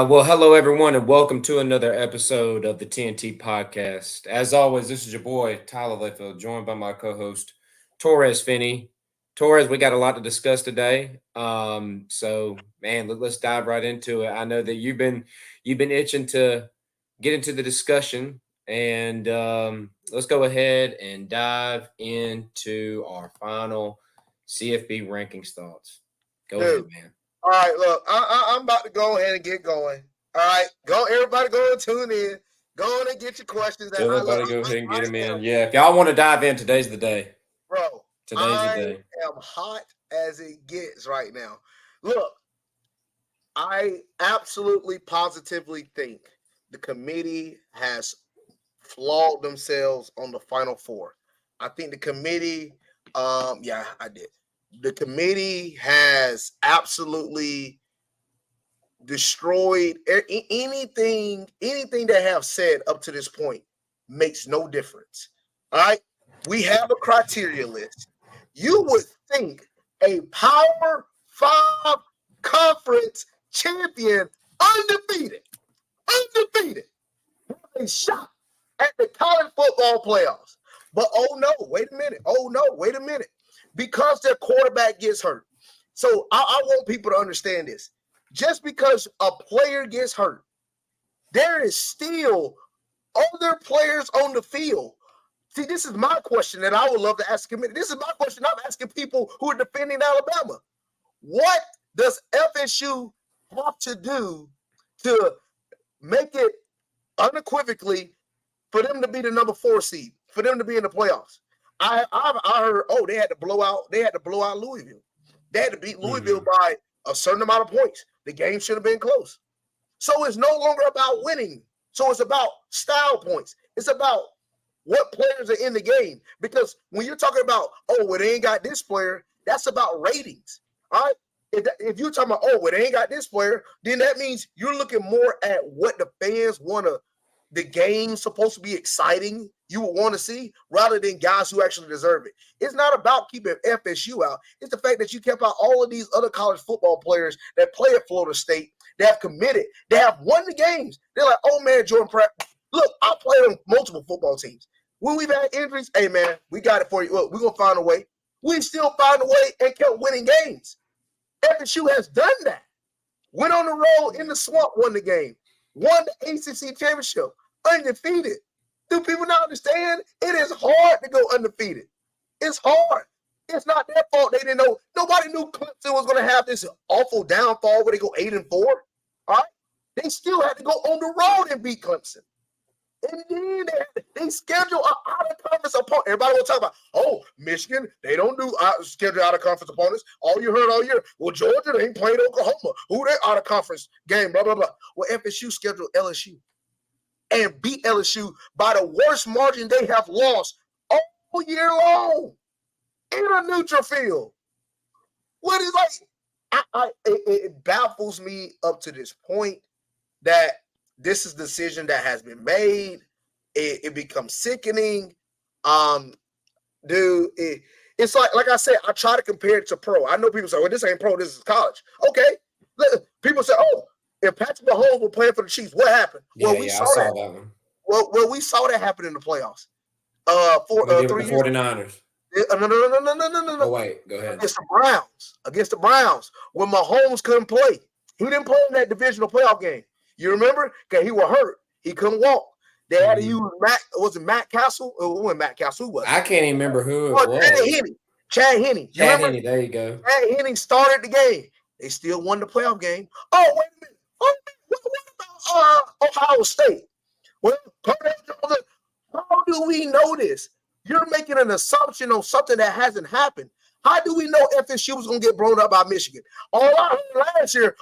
Well, hello everyone, and welcome to another episode of the T&T Podcast. As always, this is your boy Tyler Layfield, joined by my co-host Torres Finney. Torres, we got a lot to discuss today. Let's dive right into it. I know that you've been itching to get into the discussion, and let's go ahead and dive into our final CFB rankings thoughts. Go ahead, Dude. man. All right, look, I'm about to go ahead and get going. All right, everybody go and tune in. Go on and get your questions. Everybody go ahead and get him in. Yeah, if y'all want to dive in, today's the day. Bro, Today's the I day. am hot as it gets right now. Look, I absolutely positively think the committee has flawed themselves on the Final Four. I think the committee, yeah, I did. The committee has absolutely destroyed anything they have said up to this point makes no difference. All right, we have a criteria list. You would think a Power 5 conference champion, undefeated, has a shot at the college football playoffs. But oh no, wait a minute. Because their quarterback gets hurt. So I want people to understand this. Just because a player gets hurt, there is still other players on the field. See, this is my question that I would love to ask the committee. This is my question I'm asking people who are defending Alabama. What does FSU have to do to make it unequivocally for them to be the number 4 seed, for them to be in the playoffs? I heard, they had to blow out Louisville. They had to beat Louisville by a certain amount of points. The game should have been close. So it's no longer about winning. So it's about style points. It's about what players are in the game. Because when you're talking about, they ain't got this player, that's about ratings. All right? If you're talking about, they ain't got this player, then that means you're looking more at what the fans want to, the game's supposed to be exciting, you would want to see, rather than guys who actually deserve it. It's not about keeping FSU out. It's the fact that you kept out all of these other college football players that play at Florida State, that have committed, they have won the games. They're like, Jordan Pratt. Look, I played on multiple football teams. When we've had injuries, hey, man, we got it for you. Look, we're going to find a way. We still found a way and kept winning games. FSU has done that. Went on the road in the swamp, won the game. Won the ACC championship, undefeated. Do people not understand? It is hard to go undefeated. It's hard. It's not their fault. They didn't know. Nobody knew Clemson was going to have this awful downfall where they go 8-4. All right? They still had to go on the road and beat Clemson. And then they schedule an out-of-conference opponent. Everybody will talk about, Michigan, they don't do schedule out-of-conference opponents. All you heard all year, Georgia, they ain't playing Oklahoma. Who they out-of-conference game, blah, blah, blah. Well, FSU scheduled LSU and beat LSU by the worst margin they have lost all year long in a neutral field. What is it baffles me up to this point that this is a decision that has been made. It becomes sickening. It's like I said, I try to compare it to pro. I know people say, well, this ain't pro, this is college. Okay. People say, if Patrick Mahomes were playing for the Chiefs, what happened? I saw that one. Well, we saw that happen in the playoffs. 3 years. 49ers. No. Oh, wait, go ahead. Against the Browns, when Mahomes couldn't play. He didn't play in that divisional playoff game. You remember? Because he was hurt. He couldn't walk. They had to use Matt Castle? It wasn't Matt Castle. Who was it? I can't even remember who it was. Chad Henne. Chad Henne, there you go. Chad Henne started the game. They still won the playoff game. Oh, wait a minute. What about Ohio State? Well, how do we know this? You're making an assumption on something that hasn't happened. How do we know FSU was going to get blown out by Michigan? All I heard last year,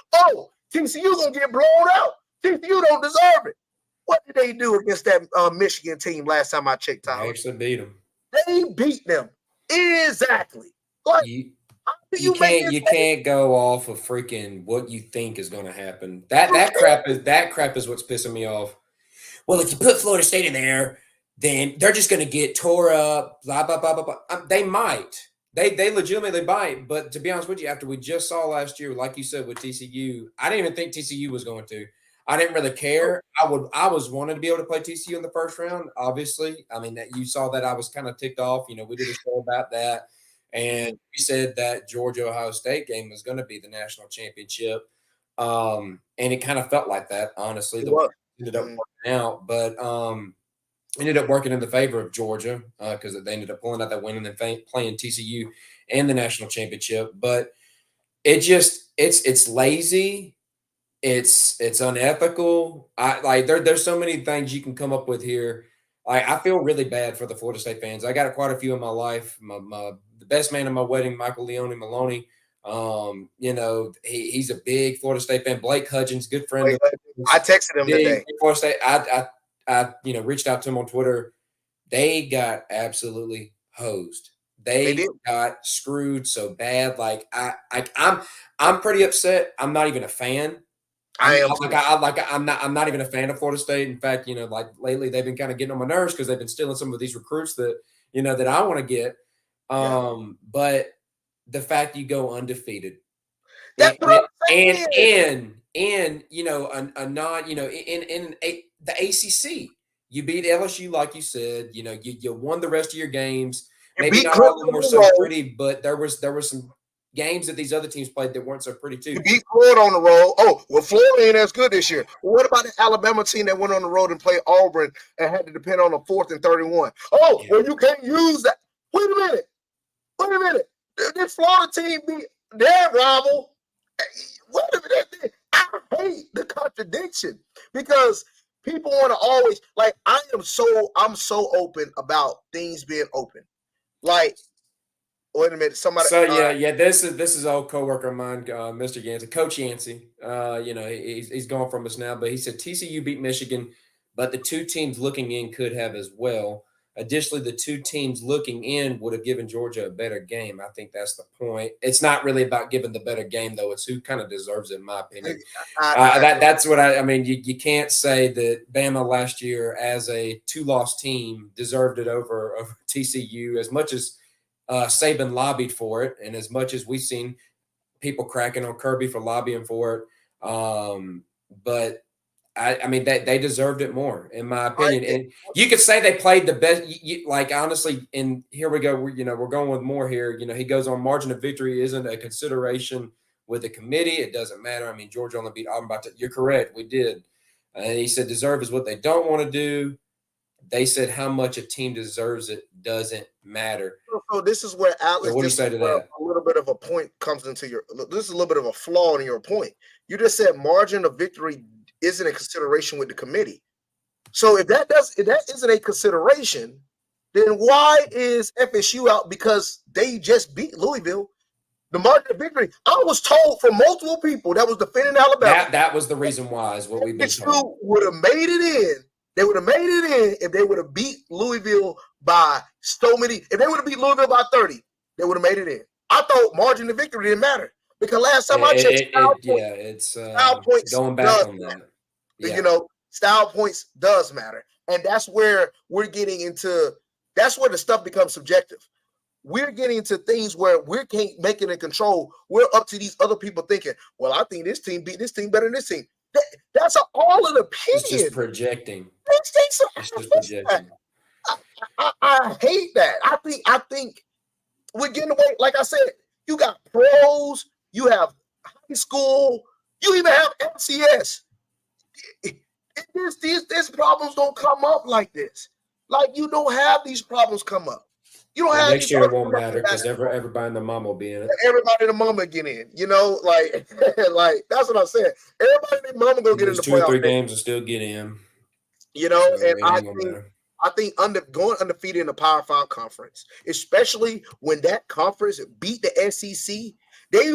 TCU going to get blown out. TCU don't deserve it. What did they do against that Michigan team last time I checked out? They actually beat them. They beat them. Exactly. You can't go off of freaking what you think is going to happen. That crap is what's pissing me off. Well, if you put Florida State in there, then they're just going to get tore up. Blah blah blah blah blah. They might. They legitimately might. But to be honest with you, after we just saw last year, like you said with TCU, I didn't even think TCU was going to. I didn't really care. I was wanting to be able to play TCU in the first round. Obviously, I mean that you saw that I was kind of ticked off. We did a show about that, and we said that Georgia Ohio State game was going to be the national championship, and it kind of felt like that. Honestly, the way it ended up working out, but ended up working in the favor of Georgia because they ended up pulling out that win and then playing TCU and the national championship. But it's lazy. It's unethical. There's so many things you can come up with here. I feel really bad for the Florida State fans. I got quite a few in my life. The best man in my wedding, Michael Leone Maloney. He's a big Florida State fan. Blake Hudgens, good friend. I texted him today. Florida State. I reached out to him on Twitter. They got absolutely hosed. They got screwed so bad. Like I'm pretty upset. I'm not even a fan. I'm not even a fan of Florida State. In fact, lately they've been kind of getting on my nerves because they've been stealing some of these recruits that I want to get. But the fact you go undefeated, and in the ACC, you beat LSU like you said. You won the rest of your games. Maybe not all of them were so pretty, but there was some games that these other teams played that weren't so pretty too. You beat Florida on the road. Oh, well, Florida ain't as good this year. Well, what about the Alabama team that went on the road and played Auburn and had to depend on a 4th and 31? Oh, well, you can't use that. Wait a minute. This Florida team beat their rival. Wait a minute. I hate the contradiction because people want to always I'm so open about things being open. Like, wait a minute, somebody. So this is an old coworker of mine, Mr. Yancey, Coach Yancey. He's gone from us now, but he said TCU beat Michigan, but the two teams looking in could have as well. Additionally, the two teams looking in would have given Georgia a better game. I think that's the point. It's not really about giving the better game, though. It's who kind of deserves it, in my opinion. That's what I mean. You can't say that Bama last year, as a 2-loss team, deserved it over TCU as much as Saban lobbied for it, and as much as we've seen people cracking on Kirby for lobbying for it. But I mean, they deserved it more, in my opinion. And you could say they played the best. Honestly, and here we go. We're going with more here. He goes on, margin of victory isn't a consideration with the committee. It doesn't matter. I mean, Georgia only beat Auburn by 10. You're correct. We did. And he said deserve is what they don't want to do. They said how much a team deserves it doesn't matter. So this is where Alex. So what do you say to that? A little bit of a point comes into your. This is a little bit of a flaw in your point. You just said margin of victory isn't a consideration with the committee. So if that isn't a consideration, then why is FSU out because they just beat Louisville? The margin of victory. I was told from multiple people that was defending Alabama. That was the reason why is what we've been told. FSU would have made it in. They would have made it in if they would have beat Louisville by so many. If they would have beat Louisville by 30, they would have made it in. I thought margin of victory didn't matter. Because last time I checked, style points going back on that. Yeah. Style points does matter. And that's where we're getting into, that's where the stuff becomes subjective. We're getting into things where we can't make it in control. We're up to these other people thinking, well, I think this team beat this team better than this team. That's all an opinion. It's just projecting. It's just projecting. I hate that. I think we're getting away. Like I said, you got pros, you have high school, you even have MCS. These problems don't come up like this. Like you don't have these problems come up. You don't have next year it won't matter because everybody and the mom will be in it. Everybody and the mama get in. Like that's what I'm saying. Everybody and the mama go get in the playoff. 2 or 3 games and still get in. And I think going undefeated in the Power 5 conference, especially when that conference beat the SEC, they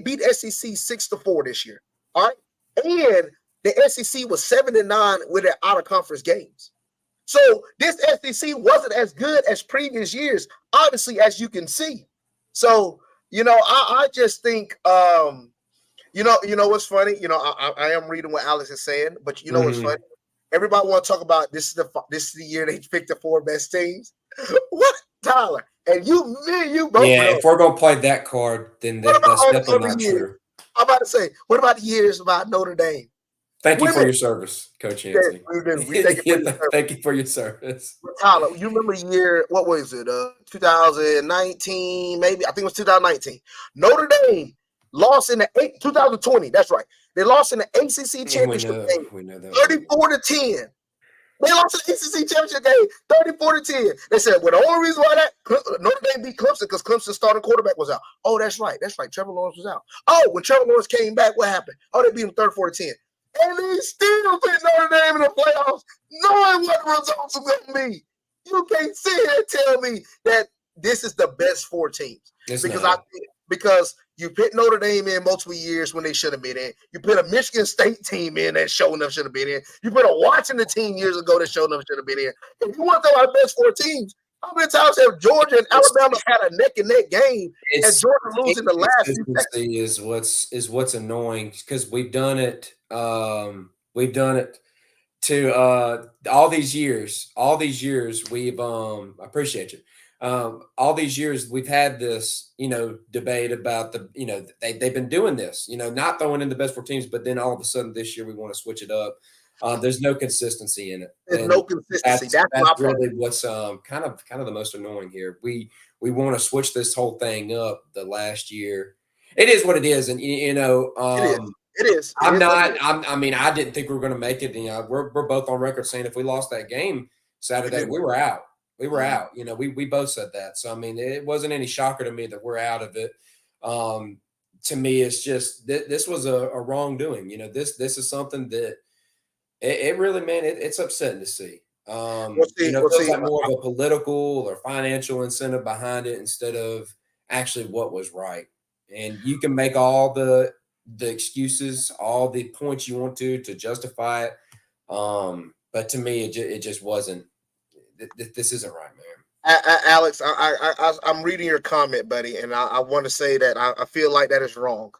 beat SEC 6-4 this year. All right. And the SEC was 7-9 with their out of conference games. So this SEC wasn't as good as previous years, obviously, as you can see. So, I just think, what's funny? I am reading what Alex is saying, but what's funny? Everybody want to talk about this is the year they picked the 4 best teams. What, Tyler? And you both. Yeah, if we're gonna play that card, then that's definitely not true. I'm about to say, what about the years about Notre Dame? Thank you for your service, Coach Yancey. We thank you for your service. Thank you for your service. Tyler, you remember the year, what was it? 2019, maybe. I think it was 2019. Notre Dame lost in the 2020. That's right. They lost in the ACC championship game, 34-10. They lost the ACC championship game, 34-10. They said, well, the only reason why Notre Dame beat Clemson because Clemson's starting quarterback was out. Oh, that's right. Trevor Lawrence was out. Oh, when Trevor Lawrence came back, what happened? Oh, they beat him 34-10. And they still put Notre Dame in the playoffs, knowing what the results are going to be. You can't sit here and tell me that this is the best four teams. Because you put Notre Dame in multiple years when they should have been in. You put a Michigan State team in that showed enough should have been in. You put a Washington team years ago that showed enough should have been in. If you want to talk about the best four teams, how many times have Georgia and Alabama had a neck-and-neck game and Georgia losing the last few seconds? Is what's annoying because we've done it. We've done it to all these years. All these years we've I appreciate you. All these years we've had this, debate about they've been doing this, not throwing in the best four teams, but then all of a sudden this year we want to switch it up. There's no consistency in it. There's no consistency. That's really what's kind of the most annoying here. We want to switch this whole thing up the last year. It is what it is, and it is. I didn't think we were going to make it. We're both on record saying if we lost that game Saturday, we were out. We were out. We both said that. So it wasn't any shocker to me that we're out of it. To me, it's just this was a wrongdoing. This is something that it really, man, it's upsetting to see. Feels like more of a political or financial incentive behind it instead of actually what was right. And you can make all the excuses, all the points you want to justify it. But to me, it just wasn't. This isn't right, man. Alex, I'm reading your comment, buddy, and I want to say that I feel like that is wrong.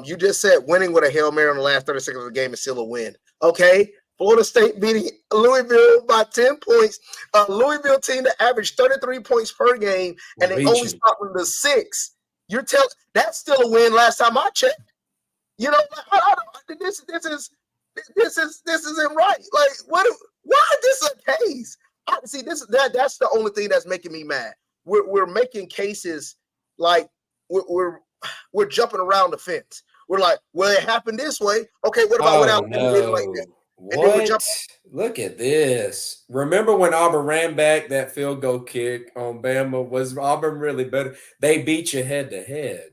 You just said winning with a Hail Mary in the last 30 seconds of the game is still a win. Okay, Florida State beating Louisville by 10 points. A Louisville team that averaged 33 points per game, and they only stopped with the 6. You're telling that's still a win last time I checked. This isn't right. Like, why is this a case? See, that's the only thing that's making me mad. We're making cases like we're jumping around the fence. We're like, well, it happened this way. Okay, what about without like this? What? Look at this. Remember when Auburn ran back that field goal kick on Bama? Was Auburn really better? They beat you head to head.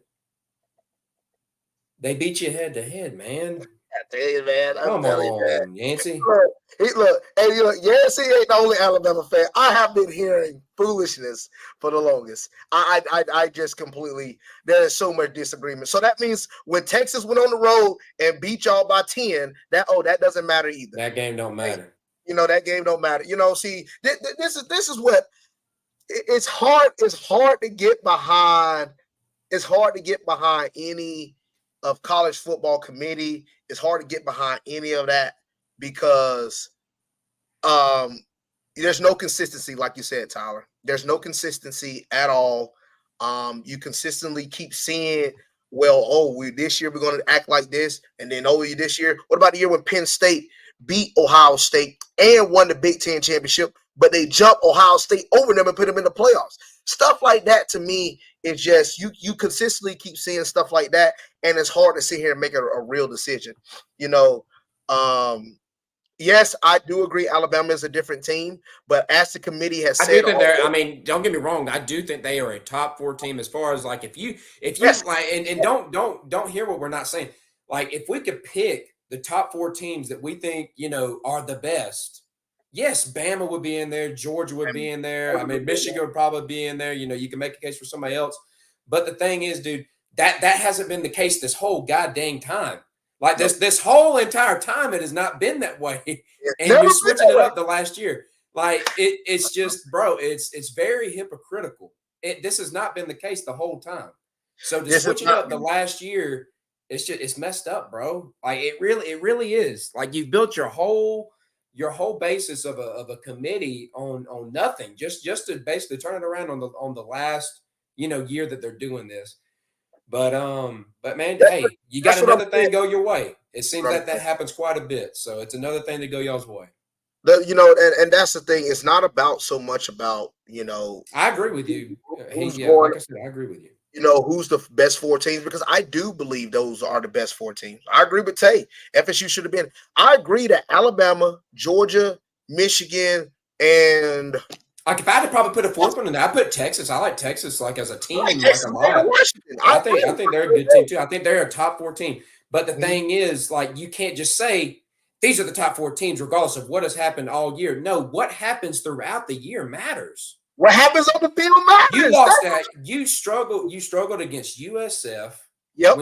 They beat you head to head, man. I tell you, man. Come on, Yancey. Look, Yancey ain't the only Alabama fan. I have been hearing foolishness for the longest. I just completely, there is so much disagreement. So that means when Texas went on the road and beat y'all by 10, that doesn't matter either. That game don't matter. That game don't matter. See, this is what it's hard. It's hard to get behind. It's hard to get behind any of college football committee. It's hard to get behind any of that because there's no consistency, like you said, Tyler. There's no consistency at all. You consistently keep seeing, this year we're going to act like this, and then this year, what about the year when Penn State beat Ohio State and won the Big Ten championship, but they jumped Ohio State over them and put them in the playoffs? Stuff like that to me is just you consistently keep seeing stuff like that, and it's hard to sit here and make a real decision. Yes, I do agree Alabama is a different team, but as the committee has said, don't get me wrong, I do think they are a top 4 team as far as like if you yes. like and don't hear what we're not saying. Like if we could pick the top 4 teams that we think, are the best. Yes, Bama would be in there. Georgia would be in there. Michigan would probably be in there. You can make a case for somebody else. But the thing is, dude, that hasn't been the case this whole goddamn time. Like this whole entire time, it has not been that way. And you're switching it up the last year. Like it's just, bro, it's very hypocritical. This has not been the case the whole time. So to switch it up the last year, it's messed up, bro. Like it really is. Like you've built your whole basis of a committee on nothing, just to basically turn it around on the last year that they're doing this. But man, hey, you got another thing go your way. It seems that happens quite a bit. So it's another thing to go y'all's way. And that's the thing. It's not about so much about, I agree with you. Going, like I said, I agree with you. Who's the best 4 teams, because I do believe those are the best 4 teams. I agree with Tay. FSU should have been. I agree that Alabama, Georgia, Michigan, and like if I had to probably put a 4th one in there, I put Texas. I like Texas like as a team. Like a lot. I think they're a good team too. I think they're a top 4 team. But the thing is, like, you can't just say these are the top 4 teams regardless of what has happened all year. No, what happens throughout the year matters. What happens on the field matters. You lost that. You struggled against USF. Yep.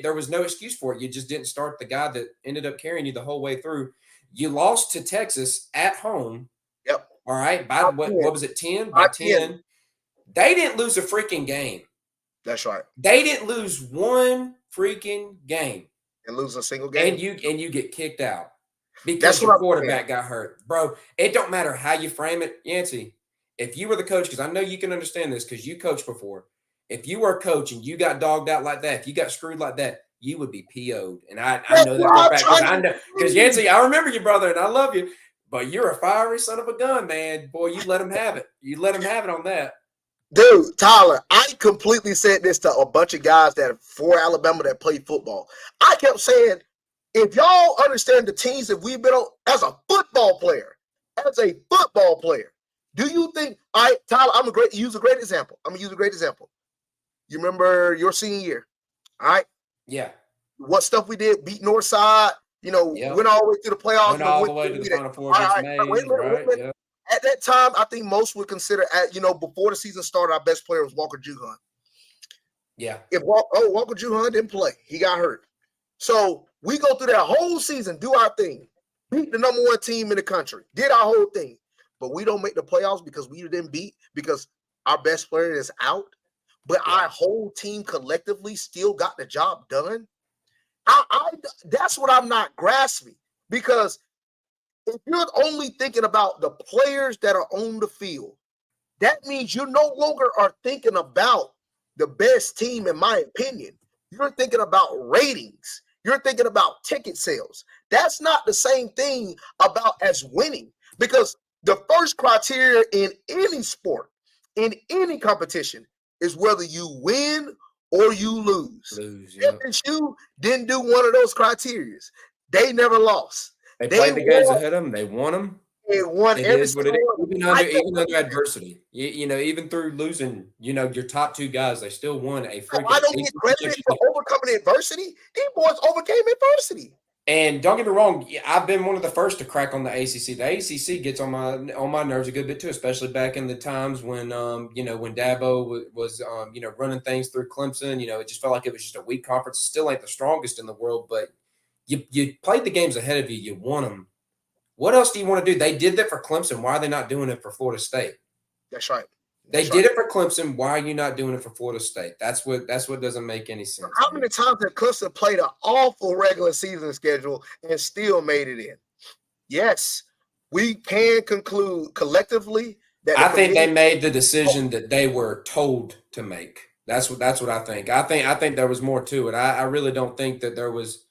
There was no excuse for it. You just didn't start the guy that ended up carrying you the whole way through. You lost to Texas at home. Yep. All right. By what was it? 10? By 10. They didn't lose a freaking game. That's right. They didn't lose one freaking game. And lose a single game. And you get kicked out because your quarterback got hurt. Bro, it don't matter how you frame it, Yancey. If you were the coach, because I know you can understand this because you coached before. If you were a coach and you got dogged out like that, if you got screwed like that, you would be PO'd. And I know that for a fact because Yancey, I remember you, brother, and I love you, but you're a fiery son of a gun, man. Boy, you let him have it. You let him have it on that. Dude, Tyler, I completely said this to a bunch of guys that are for Alabama that play football. I kept saying, if y'all understand the teams that we've been on as a football player, do you think, Tyler, I'm going to use a great example. You remember your senior year, all right? Yeah. What stuff we did, beat Northside, went all the way to the playoffs. Went all the way to the Final Four against Maine, right? Yeah. At that time, I think most would consider, before the season started, our best player was Walker Juhan. Yeah. Walker Juhan didn't play. He got hurt. So we go through that whole season, do our thing, beat the number 1 team in the country, did our whole thing. But we don't make the playoffs because we didn't beat, because our best player is out. But our whole team collectively still got the job done. That's what I'm not grasping, because if you're only thinking about the players that are on the field, that means you no longer are thinking about the best team, in my opinion. You're thinking about ratings. You're thinking about ticket sales. That's not the same thing as winning, because the first criteria in any sport, in any competition, is whether you win or you lose. FSU didn't do one of those criteria. They never lost. They played the guys ahead of them. They won them. They won every single one. Even under adversity. Even through losing, your top 2 guys, they still won a freaking. I don't get credit for overcoming adversity. These boys overcame adversity. And don't get me wrong, I've been one of the first to crack on the ACC. The ACC gets on my nerves a good bit too, especially back in the times when when Dabo was running things through Clemson. It just felt like it was just a weak conference. It still ain't the strongest in the world, but you played the games ahead of you. You won them. What else do you want to do? They did that for Clemson. Why are they not doing it for Florida State? That's right. They did it for Clemson. Why are you not doing it for Florida State? That's what doesn't make any sense. How many times have Clemson played an awful regular season schedule and still made it in? Yes, we can conclude collectively that I think they made the decision that they were told to make. That's what I think. I think there was more to it. I really don't think that there was.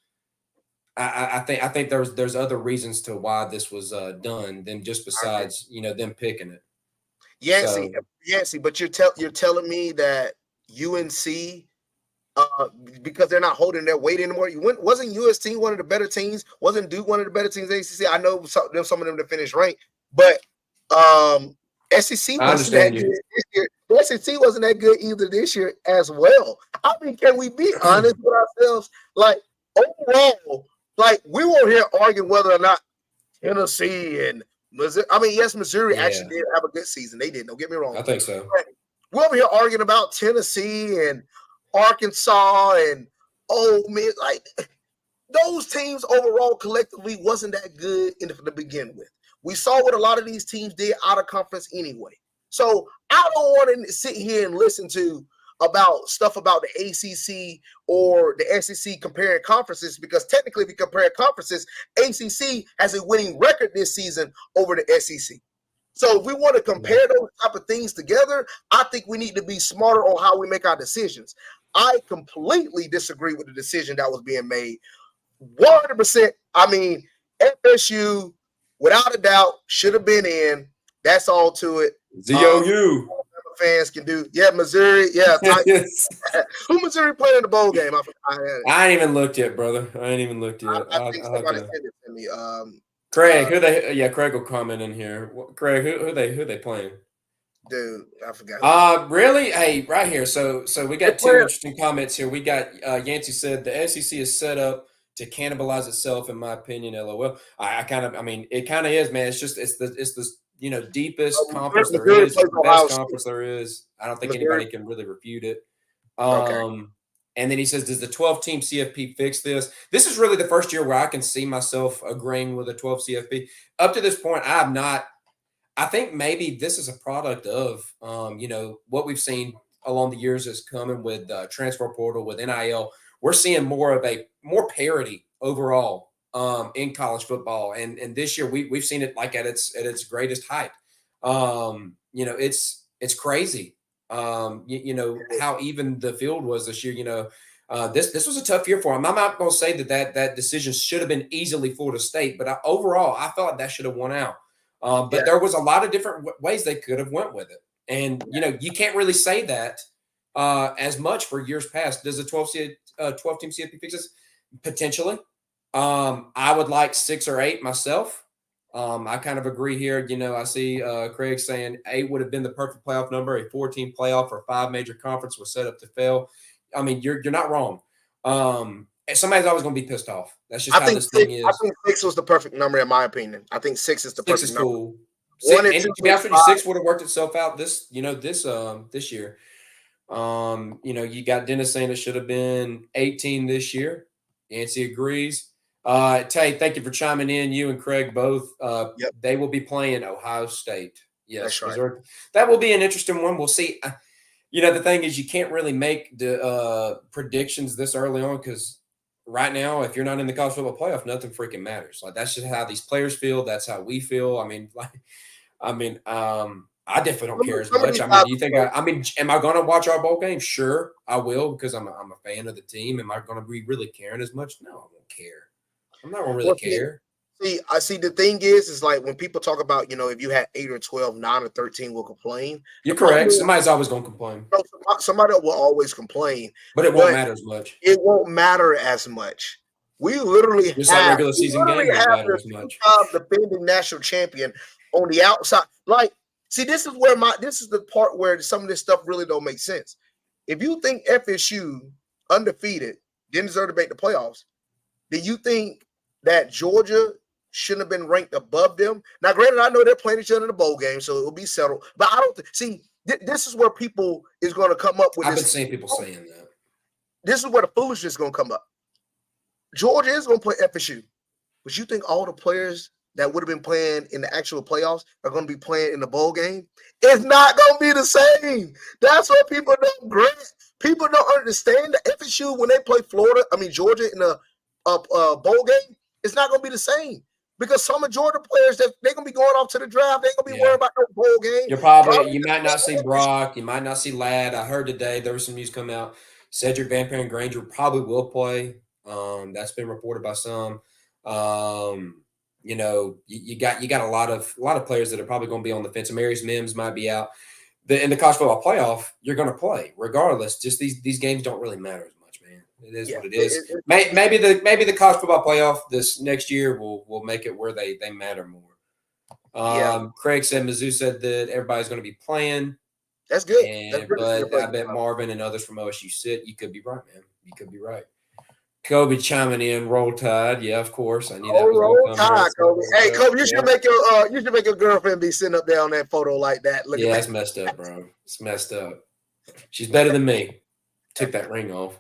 I think there's other reasons to why this was done than just besides them picking it. Yancey, but you're telling me that UNC, because they're not holding their weight anymore. Wasn't UST one of the better teams? Wasn't Duke one of the better teams in ACC? I know some of them to finish ranked, but SEC wasn't that good this year. The SEC wasn't that good either this year as well. I mean, can we be honest with ourselves? Like, overall, like, we won't here arguing whether or not Tennessee and Missouri. I mean, yes, Missouri actually did have a good season. They did. Don't get me wrong. I think so. We're over here arguing about Tennessee and Arkansas and Ole Miss. Like, those teams overall collectively wasn't that good to begin with. We saw what a lot of these teams did out of conference anyway. So I don't want to sit here and listen to about stuff about the ACC or the SEC comparing conferences, because technically if you compare conferences, ACC has a winning record this season over the SEC. So if we want to compare those type of things together, I think we need to be smarter on how we make our decisions. I completely disagree with the decision that was being made 100%. I mean, FSU, without a doubt, should have been in. That's all to it. ZOU. Fans can do. Yeah, Missouri. Yeah. Yes. Who Missouri playing in the bowl game? I ain't even looked yet, brother. I ain't even looked yet. I think somebody sent it to me. Craig, who they? Yeah, Craig will comment in here. Craig, who they playing? Dude, I forgot. Really? Hey, right here. So we got two interesting comments here. We got Yancey said the SEC is set up to cannibalize itself, in my opinion. LOL. I mean, it kind of is, man. It's the deepest conference there is, the best conference there is. I don't think anybody can really refute it. Okay. And then he says, does the 12-team CFP fix this? This is really the first year where I can see myself agreeing with a 12 CFP. Up to this point, I have not. I think maybe this is a product of, what we've seen along the years is coming with transfer portal, with NIL. We're seeing more parity overall in college football. And this year we've seen it like at its greatest height. It's crazy. How even the field was this year. This was a tough year for him. I'm not going to say that decision should have been easily Florida State, but overall I felt like that should have won out. But there was a lot of different ways they could have went with it. And, you can't really say that as much for years past. Does a 12-team CFP fix this? Potentially. I would like 6 or 8 myself. I kind of agree here. I see Craig saying 8 would have been the perfect playoff number. A 4-team playoff or 5 major conference was set up to fail. I mean, you're not wrong. Somebody's always going to be pissed off. That's just how this thing is. I think 6 was the perfect number, in my opinion. I think 6 is the perfect number. Cool. 1 and 2, to be honest with you, 6 would have worked itself out this year. You got Dennis saying it should have been 18 this year. Nancy agrees. Tay, thank you for chiming in. You and Craig both. Yep. They will be playing Ohio State. Yes, that's right. That will be an interesting one. We'll see. The thing is, you can't really make the predictions this early on because right now, if you're not in the college football playoff, nothing freaking matters. Like that's just how these players feel. That's how we feel. I definitely don't care as much. Do you think? Am I going to watch our bowl game? Sure, I will because I'm a fan of the team. Am I going to be really caring as much? No, I won't care. I'm not going to really care. See, the thing is like when people talk about, if you had 8 or 12, 9 or 13 will complain. You're correct. Somebody's always going to complain. Somebody will always complain. But it won't matter as much. It won't matter as much. We literally just have regular season game matter as much. Defending national champion on the outside. Like, see, this is the part where some of this stuff really don't make sense. If you think FSU undefeated didn't deserve to make the playoffs, then you think that Georgia shouldn't have been ranked above them. Now, granted, I know they're playing each other in the bowl game, so it will be settled. But I don't see. This is where people is going to come up with. I've been seeing people saying that. This is where the foolishness is going to come up. Georgia is going to play FSU, but you think all the players that would have been playing in the actual playoffs are going to be playing in the bowl game? It's not going to be the same. That's what people don't grant. People don't understand that FSU when they play Georgia in the bowl game, it's not going to be the same. Because some of Georgia players that they're gonna be going off to the draft, they ain't gonna be worried about no bowl game. You might not see Brock, you might not see Ladd. I heard today there was some news come out. Cedric Van Paren Granger probably will play. That's been reported by some. You got a lot of players that are probably going to be on the fence. Marius Mims might be out. In the college football playoff, you're going to play regardless. Just these games don't really matter as much, man. It is what it is. Maybe the college football playoff this next year will make it where they matter more. Craig said Mizzou said that everybody's going to be playing. That's good. But I bet Marvin and others from OSU sit. You could be right, man. You could be right. Kobe chiming in, roll tide. Yeah, of course. I knew that was roll tide, Kobe. Hey, Kobe, you should make your girlfriend be sitting up there on that photo like that. It's messed up, bro. It's messed up. She's better than me. Took that ring off.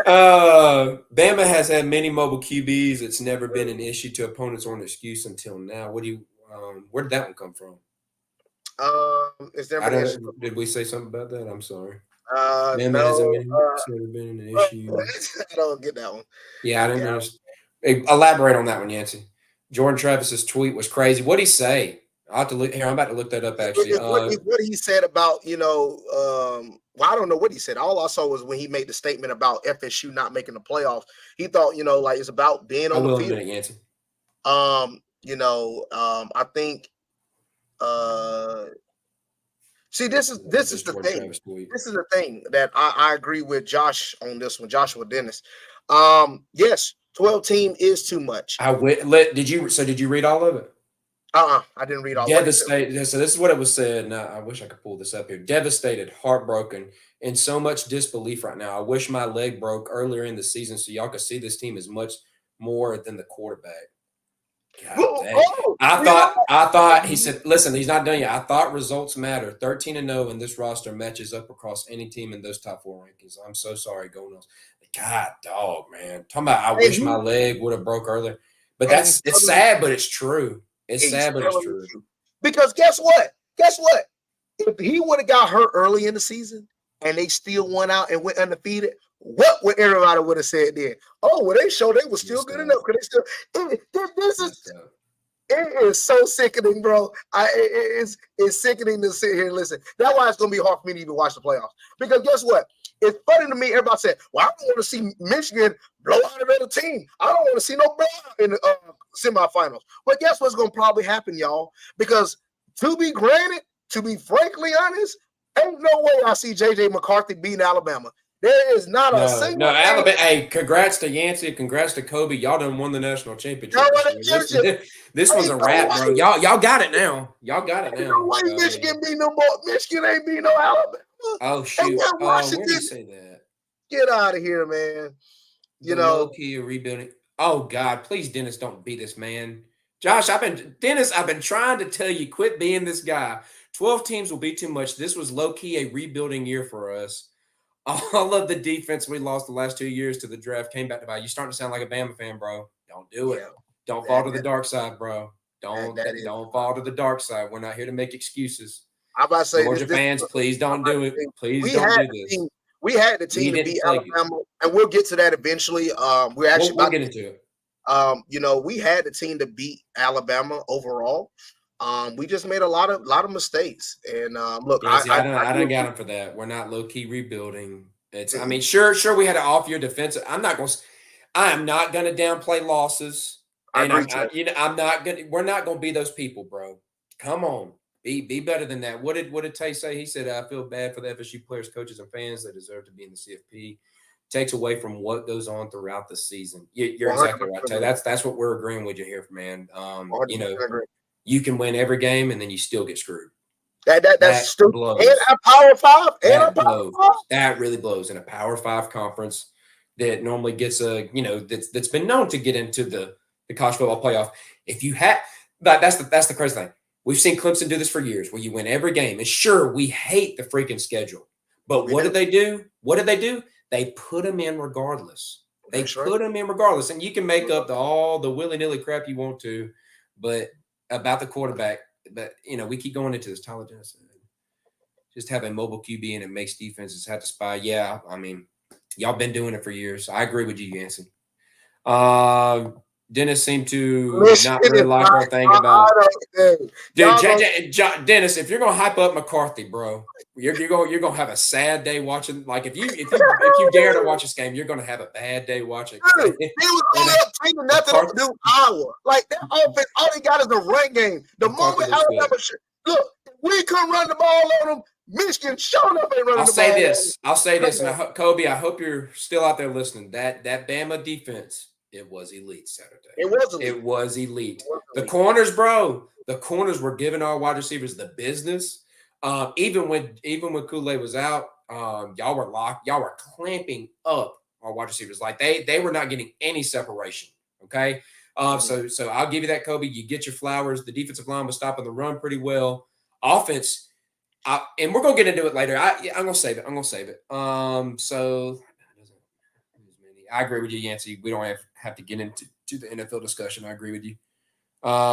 Bama has had many mobile QBs. It's never been an issue to opponents or an excuse until now. What do you? Where did that one come from? Did we say something about that? I'm sorry. No. It's never been an issue. I don't get that one. Yeah, I didn't know. Hey, elaborate on that one, Yancey. Jordan Travis's tweet was crazy. What did he say? I have to look here. I'm about to look that up actually. What he said about Well, I don't know what he said. All I saw was when he made the statement about FSU not making the playoffs. He thought, like it's about being I on the will in a field. minute, Yancey. I think see, this is the thing. This is the thing that I agree with Josh on this one, Joshua Dennis. Yes, 12 team is too much. Did you read all of it? I didn't read all of it. Devastated. So this is what it was said. Now I wish I could pull this up here. Devastated, heartbroken, and so much disbelief right now. I wish my leg broke earlier in the season so y'all could see this team as much more than the quarterback. God dang. I thought he said, listen, he's not done yet. I thought results matter. 13-0 in this roster matches up across any team in those top 4 rankings. I'm so sorry, going on. God dog, man. Talking about I wish my leg would have broke earlier. But it's sad, but it's true. It's sad, but it's true. Because guess what? If he would have got hurt early in the season and they still won out and went undefeated, what would everybody would have said then? Oh, well, they showed they were still good enough. It is so sickening, bro. It's sickening to sit here and listen. That's why it's going to be hard for me to even watch the playoffs. Because guess what? It's funny to me. Everybody said, well, I don't want to see Michigan blow out another team. I don't want to see no blowout in the semifinals. But guess what's going to probably happen, y'all? Because to be frankly honest, ain't no way I see J.J. McCarthy beating Alabama. There is not a single. No, Alabama. Hey, congrats to Yancey. Congrats to Kobe. Y'all done won the national championship. This one's a wrap, bro. Y'all got it now. Y'all got it now. No way Michigan beat no more. Michigan ain't beat no Alabama. Oh shoot! Where did you say that? Get out of here, man. Low-key rebuilding. Oh God, please, Dennis, don't be this man. Josh, I've been trying to tell you, quit being this guy. 12 teams will be too much. This was low-key a rebuilding year for us. All of the defense we lost the last 2 years to the draft came back to buy. You starting to sound like a Bama fan, bro. Don't do it. Yeah. Don't fall to the dark side, bro. Don't fall to the dark side. We're not here to make excuses. I'm about to say, Georgia fans, please don't do it. Please don't do this. We had the team to beat Alabama, and we'll get to that eventually. We'll get into it. We had the team to beat Alabama overall. We just made a lot of mistakes. And look, I don't got him for that. We're not low key rebuilding. Sure, we had an off year defensive. I am not going to downplay losses. And we're not going to be those people, bro. Come on. Be better than that. What did Tay say? He said, I feel bad for the FSU players, coaches, and fans that deserve to be in the CFP. Takes away from what goes on throughout the season. You're exactly right, Tay. That's what we're agreeing with you here, man. You can win every game and then you still get screwed. That's stupid. And a Power 5. That really blows in a Power 5 conference that normally gets that's been known to get into the college football playoff. If you have that's the crazy thing. We've seen Clemson do this for years where you win every game. And sure, we hate the freaking schedule. But what did they do? They put them in regardless. Put them in regardless. And you can make up all the willy-nilly crap you want to, but about the quarterback. But, we keep going into this. Tyler Dennis. Just having mobile QB and it makes defenses have to spy. Yeah, y'all been doing it for years. I agree with you, Yancey. Dennis seemed to not really like our thing about. Dennis, if you're gonna hype up McCarthy, bro, you're gonna have a sad day watching. Like if you dare to watch this game, you're gonna have a bad day watching. Dude, he was only up 10-0 to do Iowa. Like that offense, all they got is the run game. The moment Alabama look, we couldn't run the ball on them. Michigan showing up ain't running the ball. I'll say this, and Kobe, I hope you're still out there listening. That Bama defense. It was elite Saturday. It was elite. The corners, bro. The corners were giving our wide receivers the business. Even when Kool-Aid was out, y'all were locked. Y'all were clamping up our wide receivers. Like they were not getting any separation. Okay. So I'll give you that, Kobe. You get your flowers. The defensive line was stopping the run pretty well. Offense, and we're gonna get into it later. I'm gonna save it. So. I agree with you, Yancey. We don't have to get into the NFL discussion. I agree with you.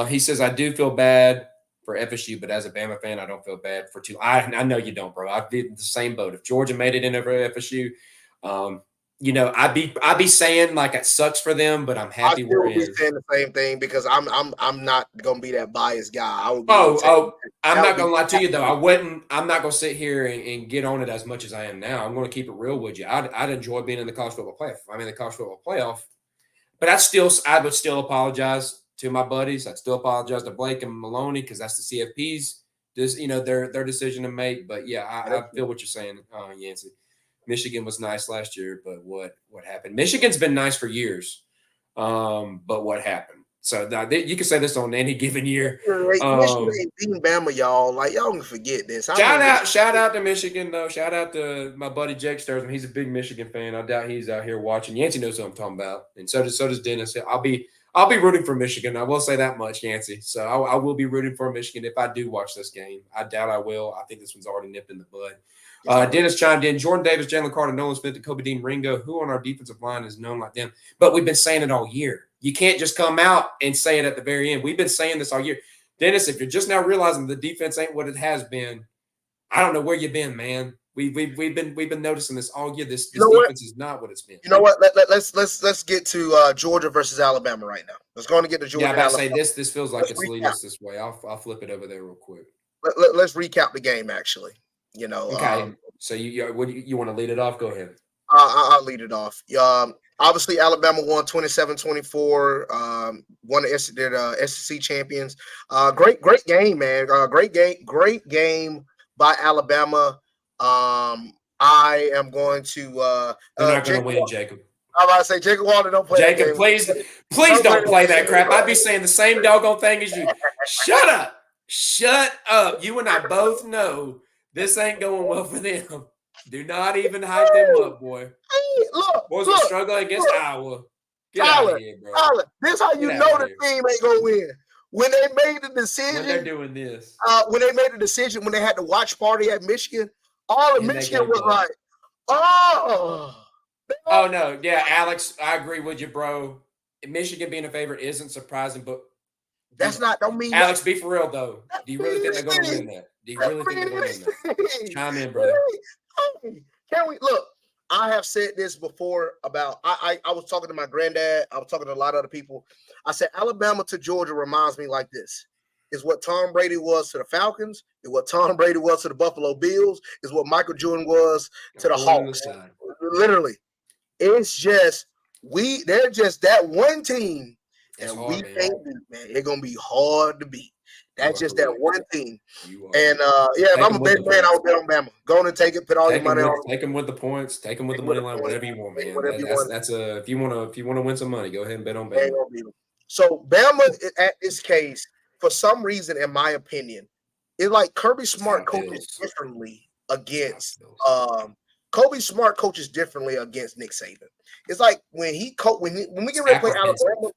He says, I do feel bad for FSU, but as a Bama fan, I don't feel bad for two. I know you don't, bro. I'd be in the same boat. If Georgia made it in over FSU, I'd be saying like it sucks for them, but I'm happy we're in. I still be saying the same thing because I'm not gonna be that biased guy. I would be I'm not gonna lie to you though. I'm not gonna sit here and get on it as much as I am now. I'm gonna keep it real with you. I'd enjoy being in the college football playoff. I'm in the college football playoff, but I would still apologize to my buddies. I'd still apologize to Blake and Maloney because that's the CFP's their decision to make. But yeah, I feel what you're saying, Yancey. Michigan was nice last year, but what happened? Michigan's been nice for years, but what happened? So you can say this on any given year. Michigan ain't beating Bama, y'all. Like y'all can forget this. Shout out to Michigan though. Shout out to my buddy Jake Sturzman. He's a big Michigan fan. I doubt he's out here watching. Yancey knows what I'm talking about, and so does Dennis. I'll be rooting for Michigan. I will say that much, Yancey. So I will be rooting for Michigan if I do watch this game. I doubt I will. I think this one's already nipped in the bud. Dennis chimed in. Jordan Davis, Jalen Carter, Nolan Smith, and Kobe Dean Ringo. Who on our defensive line is known like them? But we've been saying it all year. You can't just come out and say it at the very end. We've been saying this all year. Dennis, if you're just now realizing the defense ain't what it has been, I don't know where you've been, man. We've been noticing this all year. This defense is not what it's been. You know what? Let's get to Georgia versus Alabama right now. Let's go on and get to Georgia. Yeah, I'm about to say this feels like it's leading us this way. I'll flip it over there real quick. Let's recap the game actually. Okay. So you want to lead it off? Go ahead. I'll lead it off. Obviously, Alabama won 27-24. Won the SEC champions. Great game, man. Great game by Alabama. I am going to. You're not going to win, Jacob. I'm about to say Jacob Walter don't play. Jacob, please don't play that crap. I'd be saying the same doggone thing as you. Shut up. You and I both know this ain't going well for them. Do not even hype them up, boy. Hey, look, boys are struggling against Iowa. Get out of here, bro. Tyler, this is how you know the team ain't gonna win. When they made the decision, when they're doing this, when they made the decision, when they had the watch party at Michigan, all of Michigan was like, "Oh no, yeah, Alex, I agree with you, bro. Michigan being a favorite isn't surprising, but don't mean Alex, be for real though. Do you really think they're going to win that? Do you really think they're going to win that? Chime in, brother. Can we look? I have said this before about I was talking to my granddad. I was talking to a lot of other people. I said Alabama to Georgia reminds me like this. Is what Tom Brady was to the Falcons. Is what Tom Brady was to the Buffalo Bills. Is what Michael Jordan was to the Hawks. Literally, it's just they're just that one team, and hard, we can't beat, man. It's gonna be hard to beat. That's just that one team. And if I'm a big fan, I would bet on Bama. Go on and take it. Put all your money on. Take them with the points. Take them with the money line. Whatever you want, man. That's if you want to win some money, go ahead and bet on Bama. So Bama, at this case, for some reason, in my opinion, it's like Kirby Smart coaches differently against Kobe Smart coaches differently against Nick Saban. It's like when we get ready to play Alabama,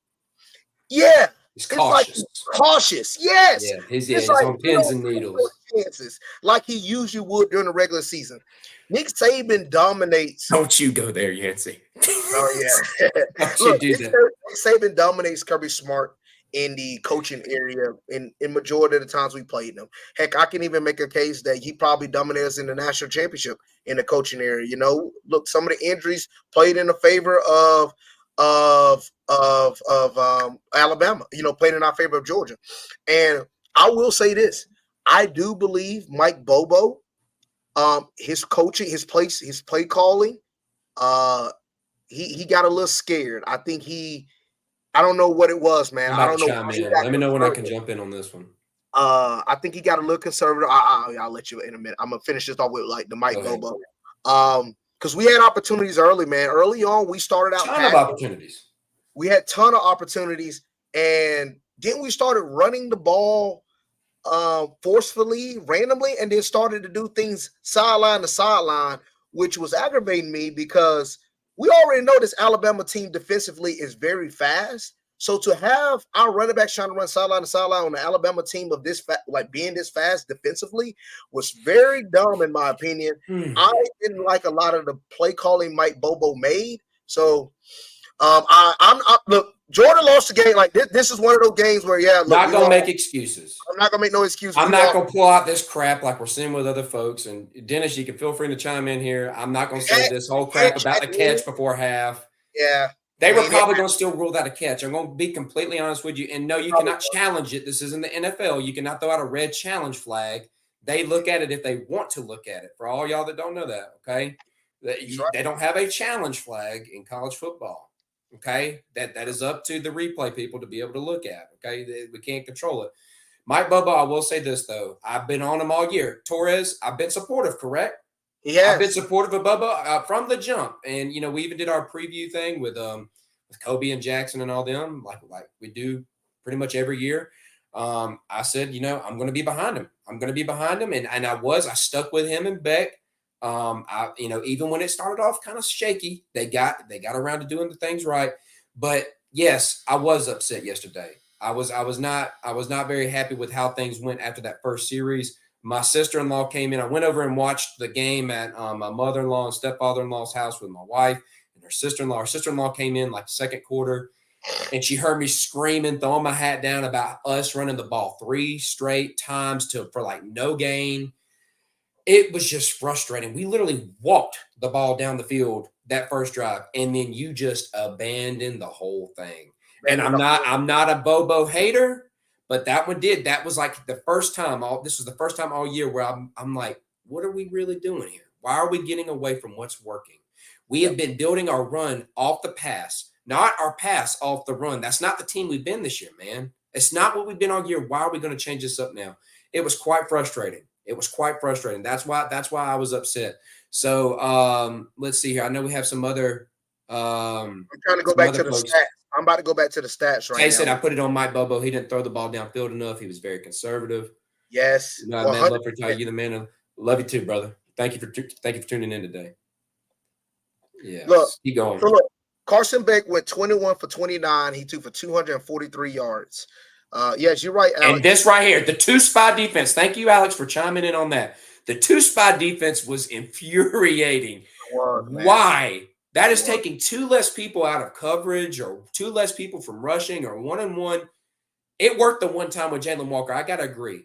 yeah. It's cautious. Like cautious, yes. Yeah, he's on pins and needles. Chances, like he usually would during the regular season. Nick Saban dominates. Don't you go there, Yancey. Oh, yeah. Don't you do that. Nick Saban dominates Kirby Smart in the coaching area in majority of the times we played them. Heck, I can even make a case that he probably dominated us in the national championship in the coaching area. Look, some of the injuries played in the favor of Alabama, played in our favor of Georgia. And I will say this. I do believe Mike Bobo, his coaching, his play calling, he got a little scared. I think I don't know what it was, man. I don't know. Let me know when I can jump in on this one. I think he got a little conservative. I'll let you in a minute. I'm gonna finish this off with like the Mike Bobo. Because we had opportunities early, man. Early on, we started out. Ton of opportunities. We had ton of opportunities, and then we started running the ball forcefully, randomly, and then started to do things sideline to sideline, which was aggravating me because we already know this Alabama team defensively is very fast. So to have our running backs trying to run sideline to sideline on the Alabama team of this being this fast defensively was very dumb in my opinion. I didn't like a lot of the play calling Mike Bobo made. So look, Jordan lost the game. Like this is one of those games where not gonna make excuses. I'm not gonna make no excuses. I'm not gonna pull out this crap like we're seeing with other folks. And Dennis, you can feel free to chime in here. I'm not gonna say this whole crap about the catch before half. Yeah. They were probably going to still rule that a catch. I'm going to be completely honest with you. And no, you cannot challenge it. This isn't the NFL. You cannot throw out a red challenge flag. They look at it if they want to look at it. For all y'all that don't know that, okay? They don't have a challenge flag in college football, okay? That is up to the replay people to be able to look at, okay? We can't control it. Mike Bobo, I will say this, though. I've been on him all year. Torres, I've been supportive, correct? Yeah, I've been supportive of Bubba from the jump, and we even did our preview thing with Kobe and Jackson and all them, like we do pretty much every year. I said, I'm going to be behind him. I'm going to be behind him, and I stuck with him and Beck. Even when it started off kind of shaky, they got around to doing the things right. But yes, I was upset yesterday. I was not very happy with how things went after that first series. My sister-in-law came in. I went over and watched the game at my mother-in-law and stepfather-in-law's house with my wife and her sister-in-law. Her sister-in-law came in like second quarter, and she heard me screaming, throwing my hat down about us running the ball 3 straight times for like no gain. It was just frustrating. We literally walked the ball down the field that first drive, and then you just abandoned the whole thing. And I'm not a Bobo hater. But that one did. That was like the first time. This was the first time all year where I'm like, what are we really doing here? Why are we getting away from what's working? We have been building our run off the pass, not our pass off the run. That's not the team we've been this year, man. It's not what we've been all year. Why are we going to change this up now? It was quite frustrating. That's why I was upset. So let's see here. I know we have some other. I'm trying to go back to the stats. I'm about to go back to the stats right now. He said I put it on Mike Bobo. He didn't throw the ball downfield enough. He was very conservative. Yes. Man, love for you, the man. Love you too, brother. Thank you for tuning in today. Yeah. Look, keep going. So look, Carson Beck went 21 for 29. He threw for 243 yards. Yes, you're right, Alex. And this right here, the 2-spy defense. Thank you, Alex, for chiming in on that. The 2-spy defense was infuriating. Why? That is taking 2 less people out of coverage or 2 less people from rushing or 1-on-1. It worked the one time with Jalen Walker. I got to agree.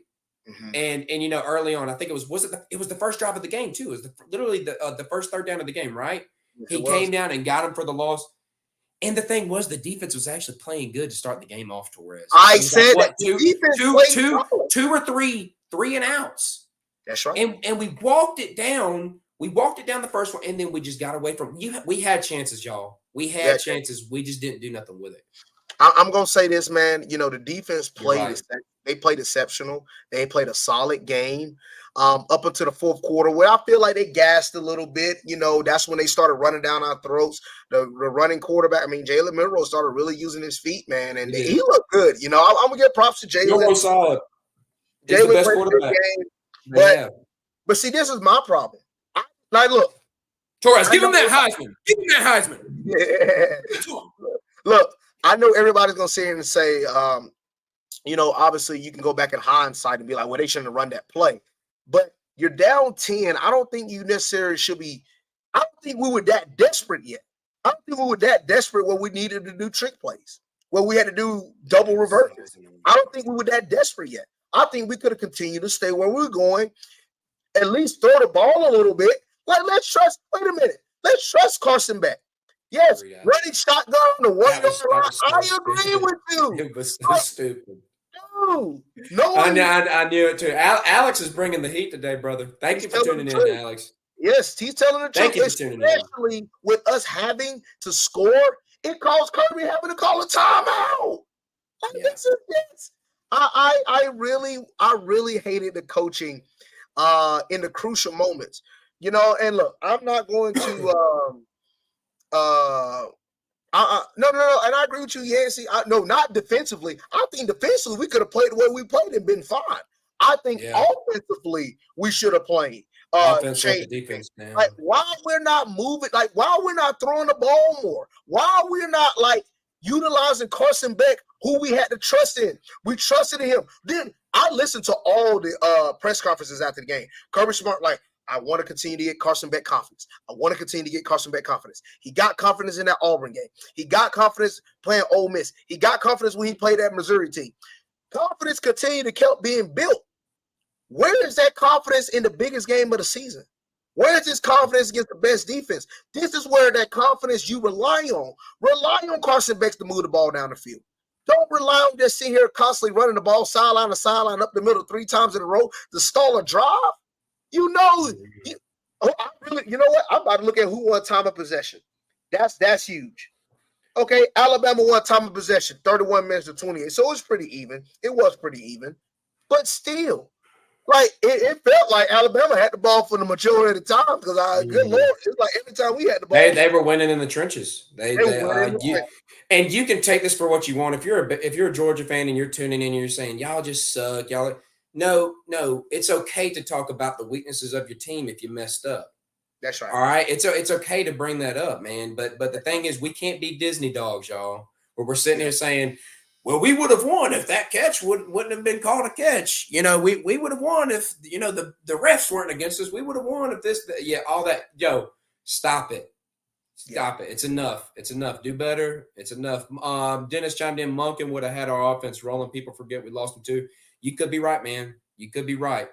Mm-hmm. And early on, I think it was the first drive of the game too. It was literally the first third down of the game, right? Yes, he came down and got him for the loss. And the thing was, the defense was actually playing good to start the game off, Torres. I said that two or three and outs. That's right. And we walked it down. We walked it down the first one, and then we just got away from you. We had chances, y'all. We had chances. We just didn't do nothing with it. I'm gonna say this, man. The defense played. They played exceptional. They played a solid game up until the fourth quarter, where I feel like they gassed a little bit. That's when they started running down our throats. The running quarterback, Jalen Milroe started really using his feet, man, and he looked good. I'm gonna give props to Jalen. Milroe solid. Jalen played a good game, but see, this is my problem. Look, Torres, give him that Heisman. Give him that Heisman. Yeah. Look, I know everybody's gonna sit here and say, obviously you can go back in hindsight and be like, well, they shouldn't have run that play. But you're down 10. I don't think you necessarily should be. I don't think we were that desperate yet. I don't think we were that desperate where we needed to do trick plays, where we had to do double reverses. I don't think we were that desperate yet. I think we could have continued to stay where we were going, at least throw the ball a little bit. Like, let's trust. Wait a minute. Let's trust Carson Beck. Yes, running shotgun on the 1 yard line. I agree with you. It was so stupid. No. I knew it too. Alex is bringing the heat today, brother. Thank you for tuning in, Alex. Yes, he's telling the truth. Thank you for tuning in. Especially with us having to score, it caused Kirby having to call a timeout. I really hated the coaching in the crucial moments. And look, I'm not going to no, and I agree with you, Yancey. No, not defensively. I think defensively we could have played the way we played and been fine. I think offensively we should have played. Offensive defense, man. Like, while we're not moving, like while we're not throwing the ball more, while we're not like utilizing Carson Beck, who we had to trust in. We trusted in him. Then I listened to all the press conferences after the game. Kirby Smart, like, I want to continue to get Carson Beck confidence. He got confidence in that Auburn game. He got confidence playing Ole Miss. He got confidence when he played that Missouri team. Confidence continued to keep being built. Where is that confidence in the biggest game of the season? Where is this confidence against the best defense? This is where that confidence you rely on. Rely on Carson Beck to move the ball down the field. Don't rely on just sitting here constantly running the ball sideline to sideline up the middle 3 times in a row to stall a drive. You know what? I'm about to look at who won time of possession. That's huge. Okay, Alabama won time of possession, 31 minutes to 28. So it was pretty even. But still, like it felt like Alabama had the ball for the majority of the time because good Lord, it's like every time we had the ball, they were winning in the trenches. And you can take this for what you want. If you're a Georgia fan and you're tuning in and you're saying y'all just suck, no, it's okay to talk about the weaknesses of your team if you messed up. That's right. All right, it's okay to bring that up, man. But the thing is, we can't be Disney dogs, y'all. Where we're sitting here saying, well, we would have won if that catch wouldn't have been called a catch. We would have won if the refs weren't against us. We would have won if this, all that. Yo, stop it. Stop it. It's enough. Do better. It's enough. Dennis chimed in. Monken would have had our offense rolling. People forget we lost them too. You could be right, man. You could be right.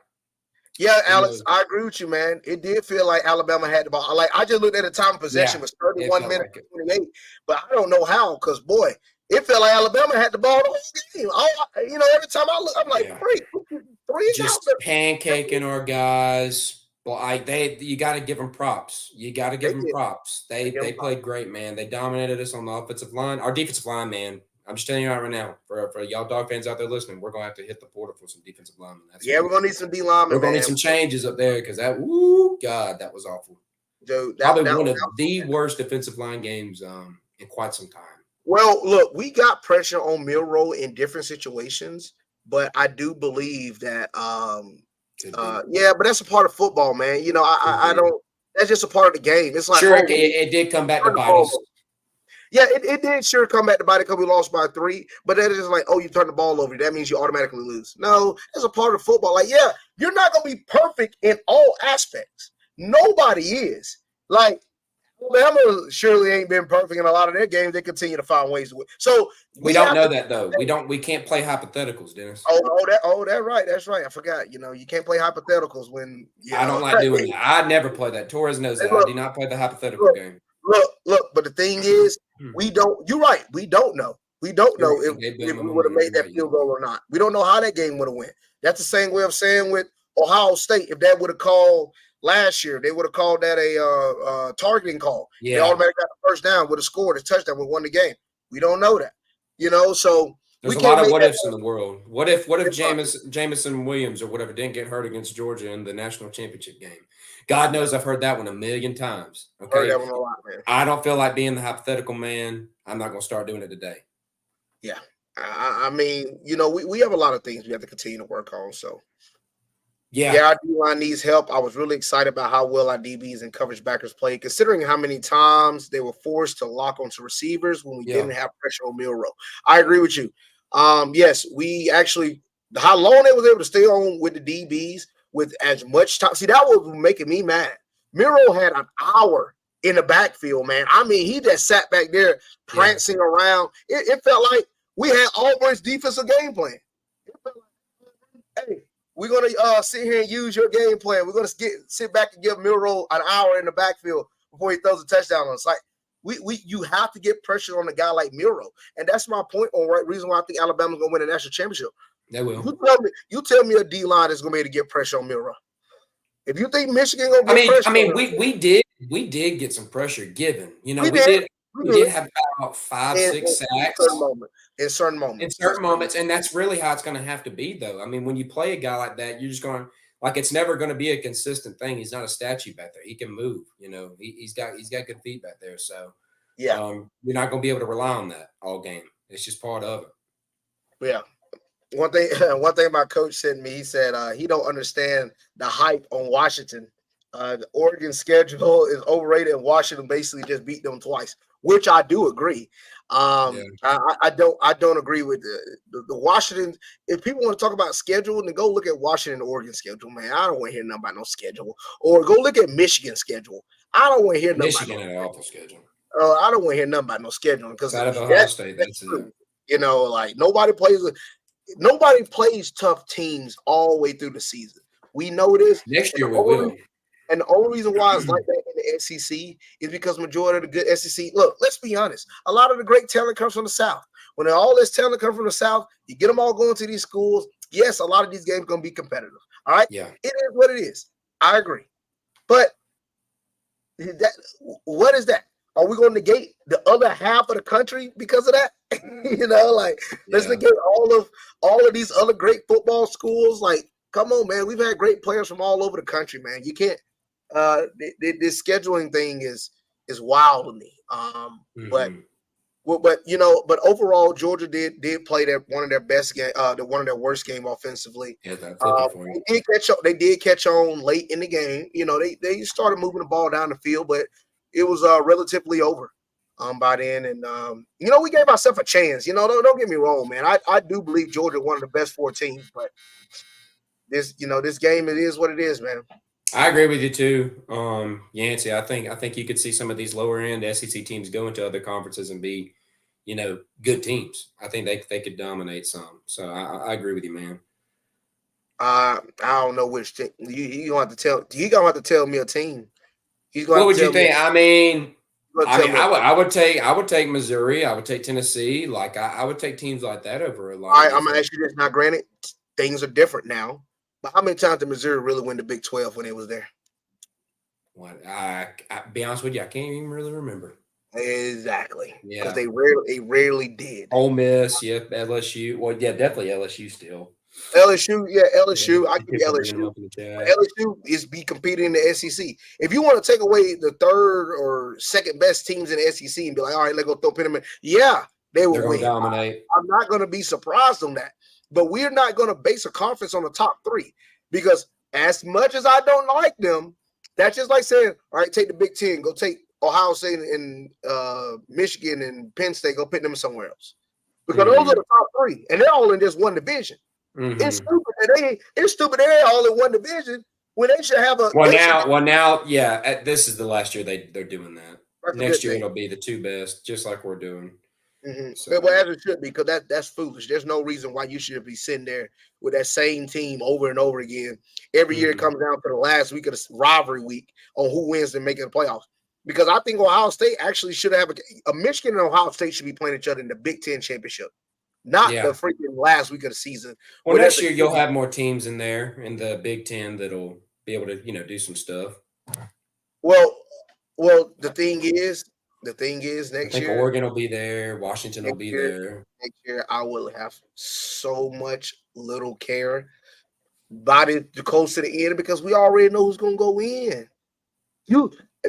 Yeah, Alex, I agree with you, man. It did feel like Alabama had the ball. Like I just looked at the time of possession was 31 minutes to 28, but I don't know how because boy, it felt like Alabama had the ball the whole game. Every time I look, I'm like, three just pancaking our guys. Well, you got to give them props. They played great, man. They dominated us on the offensive line. Our defensive line, man. I'm just telling you right now, for y'all dog fans out there listening, we're gonna have to hit the portal for some defensive linemen. We're gonna need some D linemen. We're gonna need some changes up there because that was awful. Dude, probably one of the worst defensive line games in quite some time. Well, look, we got pressure on Milroe in different situations, but I do believe that but that's a part of football, man. I don't. That's just a part of the game. It's like it did come back to bite us. Yeah, it did sure come back to bite because we lost by 3, but that is just like, you turn the ball over. That means you automatically lose. No, it's a part of football. Like, you're not going to be perfect in all aspects. Nobody is. Like, Alabama surely ain't been perfect in a lot of their games. They continue to find ways to win. So we don't know that, though. We can't play hypotheticals, Dennis. That's right. That's right. I forgot. You can't play hypotheticals when I don't like doing that. I never play that. Torres knows that. I do not play the hypothetical game. Look, but the thing is, we don't. You're right. We don't know. We don't know if we would have made that field goal or not. We don't know how that game would have went. That's the same way of saying with Ohio State. If that would have called last year, they would have called that a targeting call. Yeah. They automatically got the first down, would have scored a touchdown, we won the game. We don't know that. So there's a lot of what ifs in the world. What if Jamison Williams or whatever didn't get hurt against Georgia in the national championship game? God knows I've heard that one a million times. Okay, heard that one a lot, man. I don't feel like being the hypothetical man. I'm not going to start doing it today. Yeah, I mean, we have a lot of things we have to continue to work on. So, our D-line needs help. I was really excited about how well our DBs and coverage backers played, considering how many times they were forced to lock onto receivers when we didn't have pressure on Milroe. I agree with you. Yes, we actually how long they was able to stay on with the DBs. With as much time. See, that was making me mad. Miro had an hour in the backfield, man. I mean, he just sat back there prancing around. It felt like we had Auburn's defensive game plan. It felt like, hey, we're going to sit here and use your game plan. We're going to sit back and give Miro an hour in the backfield before he throws a touchdown on us. Like, you have to get pressure on a guy like Miro. And that's my point on reason why I think Alabama's going to win a national championship. They will. You tell me a D-line is going to be able to get pressure on Milroe. If you think Michigan going to get pressure, we did get some pressure given. We did have about 5-6 sacks in certain moments, and that's really how it's going to have to be, though. I mean, when you play a guy like that, you're just going like it's never going to be a consistent thing. He's not a statue back there. He can move. He's got good feet back there. So you're not going to be able to rely on that all game. It's just part of it. Yeah. One thing my coach said to me, he said he don't understand the hype on Washington The Oregon schedule is overrated, and Washington basically just beat them twice, which I do agree. I don't agree with the Washington. If people want to talk about schedule, then go look at Washington and Oregon schedule, man. I don't want to hear nothing about no schedule. Or go look at Michigan schedule. I don't want to hear nothing Michigan about had an awful schedule. I don't want to hear nothing about no scheduling because Out of Ohio State, that's it. You know, like nobody plays tough teams all the way through the season. We know this. Next year we will. And the only reason why it's like that in the SEC is because majority of the good SEC. Look, let's be honest. A lot of the great talent comes from the South. When all this talent comes from the South, you get them all going to these schools. Yes, a lot of these games are going to be competitive. All right. Yeah. It is what it is. I agree. But what is that? Are we going to negate the other half of the country because of that? Let's negate all of these other great football schools. Like, come on, man. We've had great players from all over the country, man. You can't. This scheduling thing is wild to me. But overall, Georgia did play one of their best game, one of their worst game offensively. Yeah, that's they did catch on late in the game. You know, they started moving the ball down the field, but it was relatively over by then. And we gave ourselves a chance. Don't get me wrong, man. I do believe Georgia one of the best 4 teams, but this game, it is what it is, man. I agree with you too, Yancey. I think you could see some of these lower end SEC teams go into other conferences and be, good teams. I think they could dominate some. So I agree with you, man. I don't know which team. You gonna have to tell me a team. What would you think? I would take Missouri. I would take Tennessee. Like I would take teams like that over a lot. All right, I'm gonna ask you this. Now, granted, things are different now. But how many times did Missouri really win the Big 12 when it was there? What? I be honest with you, I can't even really remember. Exactly. Yeah. Because they rarely did. Ole Miss, yeah, LSU. Well, yeah, definitely LSU still. LSU. I give you LSU. LSU is be competing in the SEC. If you want to take away the third or second best teams in the SEC and be like, all right, let's go throw Penman. Yeah, they will win. Dominate. I'm not going to be surprised on that. But we're not going to base a conference on the top 3 because as much as I don't like them, that's just like saying, all right, take the Big 10, go take Ohio State and Michigan and Penn State, go pick them somewhere else. Because those are the top 3, and they're all in just one division. Mm-hmm. It's stupid they're all in one division when they should have a this is the last year they're doing that. Next year it'll be the 2 best, just like we're doing. Mm-hmm. So, well, as it should be, because that's foolish. There's no reason why you should be sitting there with that same team over and over again. Every year it comes down to the last week of the rivalry week on who wins and making the playoffs. Because I think Ohio State actually should have a Michigan and Ohio State should be playing each other in the Big 10 championship, not the freaking last week of the season. Well, next year you'll have more teams in there in the Big 10 that'll be able to, do some stuff. Well, the thing is, next year Oregon will be there, Washington will be there. Next year, I will have so much little care about it close to the end because we already know who's going to go in.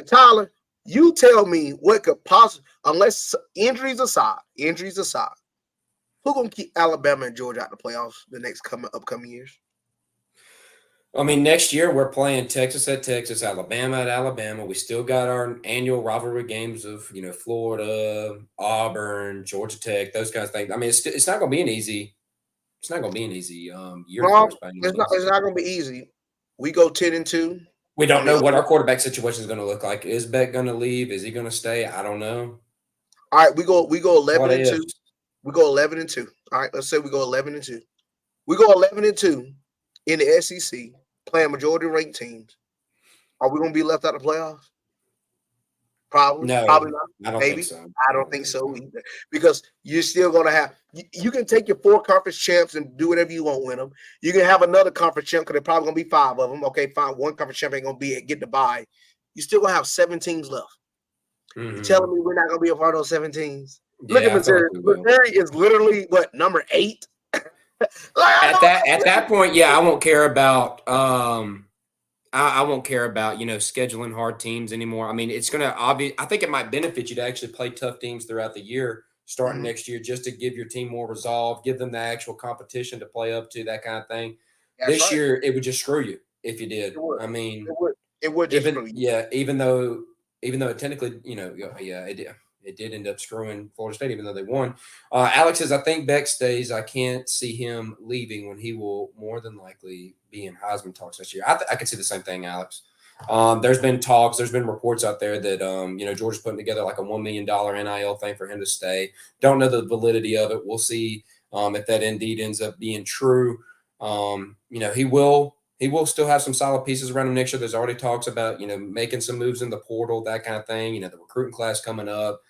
Tyler, you tell me what could possibly, unless injuries aside, who going to keep Alabama and Georgia out of the playoffs the next upcoming years? I mean, next year we're playing Texas at Texas, Alabama at Alabama. We still got our annual rivalry games of, Florida, Auburn, Georgia Tech, those kinds of things. I mean, it's not going to be an easy. It's not going to be an easy year. It's not going to be easy. We go 10-2. We don't know what our quarterback situation is going to look like. Is Beck going to leave? Is he going to stay? I don't know. All right, we go 11-2. We go 11-2. All right, let's say we go 11-2. We go 11-2 in the SEC. Playing majority ranked teams. Are we going to be left out of the playoffs? Probably. No, probably not. I don't think so. I don't think so either. Because you're still going to have – you can take your 4 conference champs and do whatever you want with them. You can have another conference champ because there's probably going to be 5 of them. Okay, fine. One conference champ ain't going to get the bye. You're still going to have 7 teams left. Mm-hmm. You're telling me we're not going to be a part of those 7 teams? Look at Missouri. Missouri is literally, number 8? At that point, I won't care about I won't care about scheduling hard teams anymore. I mean, it's gonna I think it might benefit you to actually play tough teams throughout the year, starting next year, just to give your team more resolve, give them the actual competition to play up to, that kind of thing. This year, it would just screw you if you did. I mean, It would just screw you. Even though it technically, it did end up screwing Florida State, even though they won. Alex says, I think Beck stays. I can't see him leaving when he will more than likely be in Heisman talks this year. I can see the same thing, Alex. There's been talks, there's been reports out there that Georgia's putting together like a $1 million NIL thing for him to stay. Don't know the validity of it. We'll see if that indeed ends up being true. He will still have some solid pieces around him next year. There's already talks about making some moves in the portal, that kind of thing. The recruiting class coming up.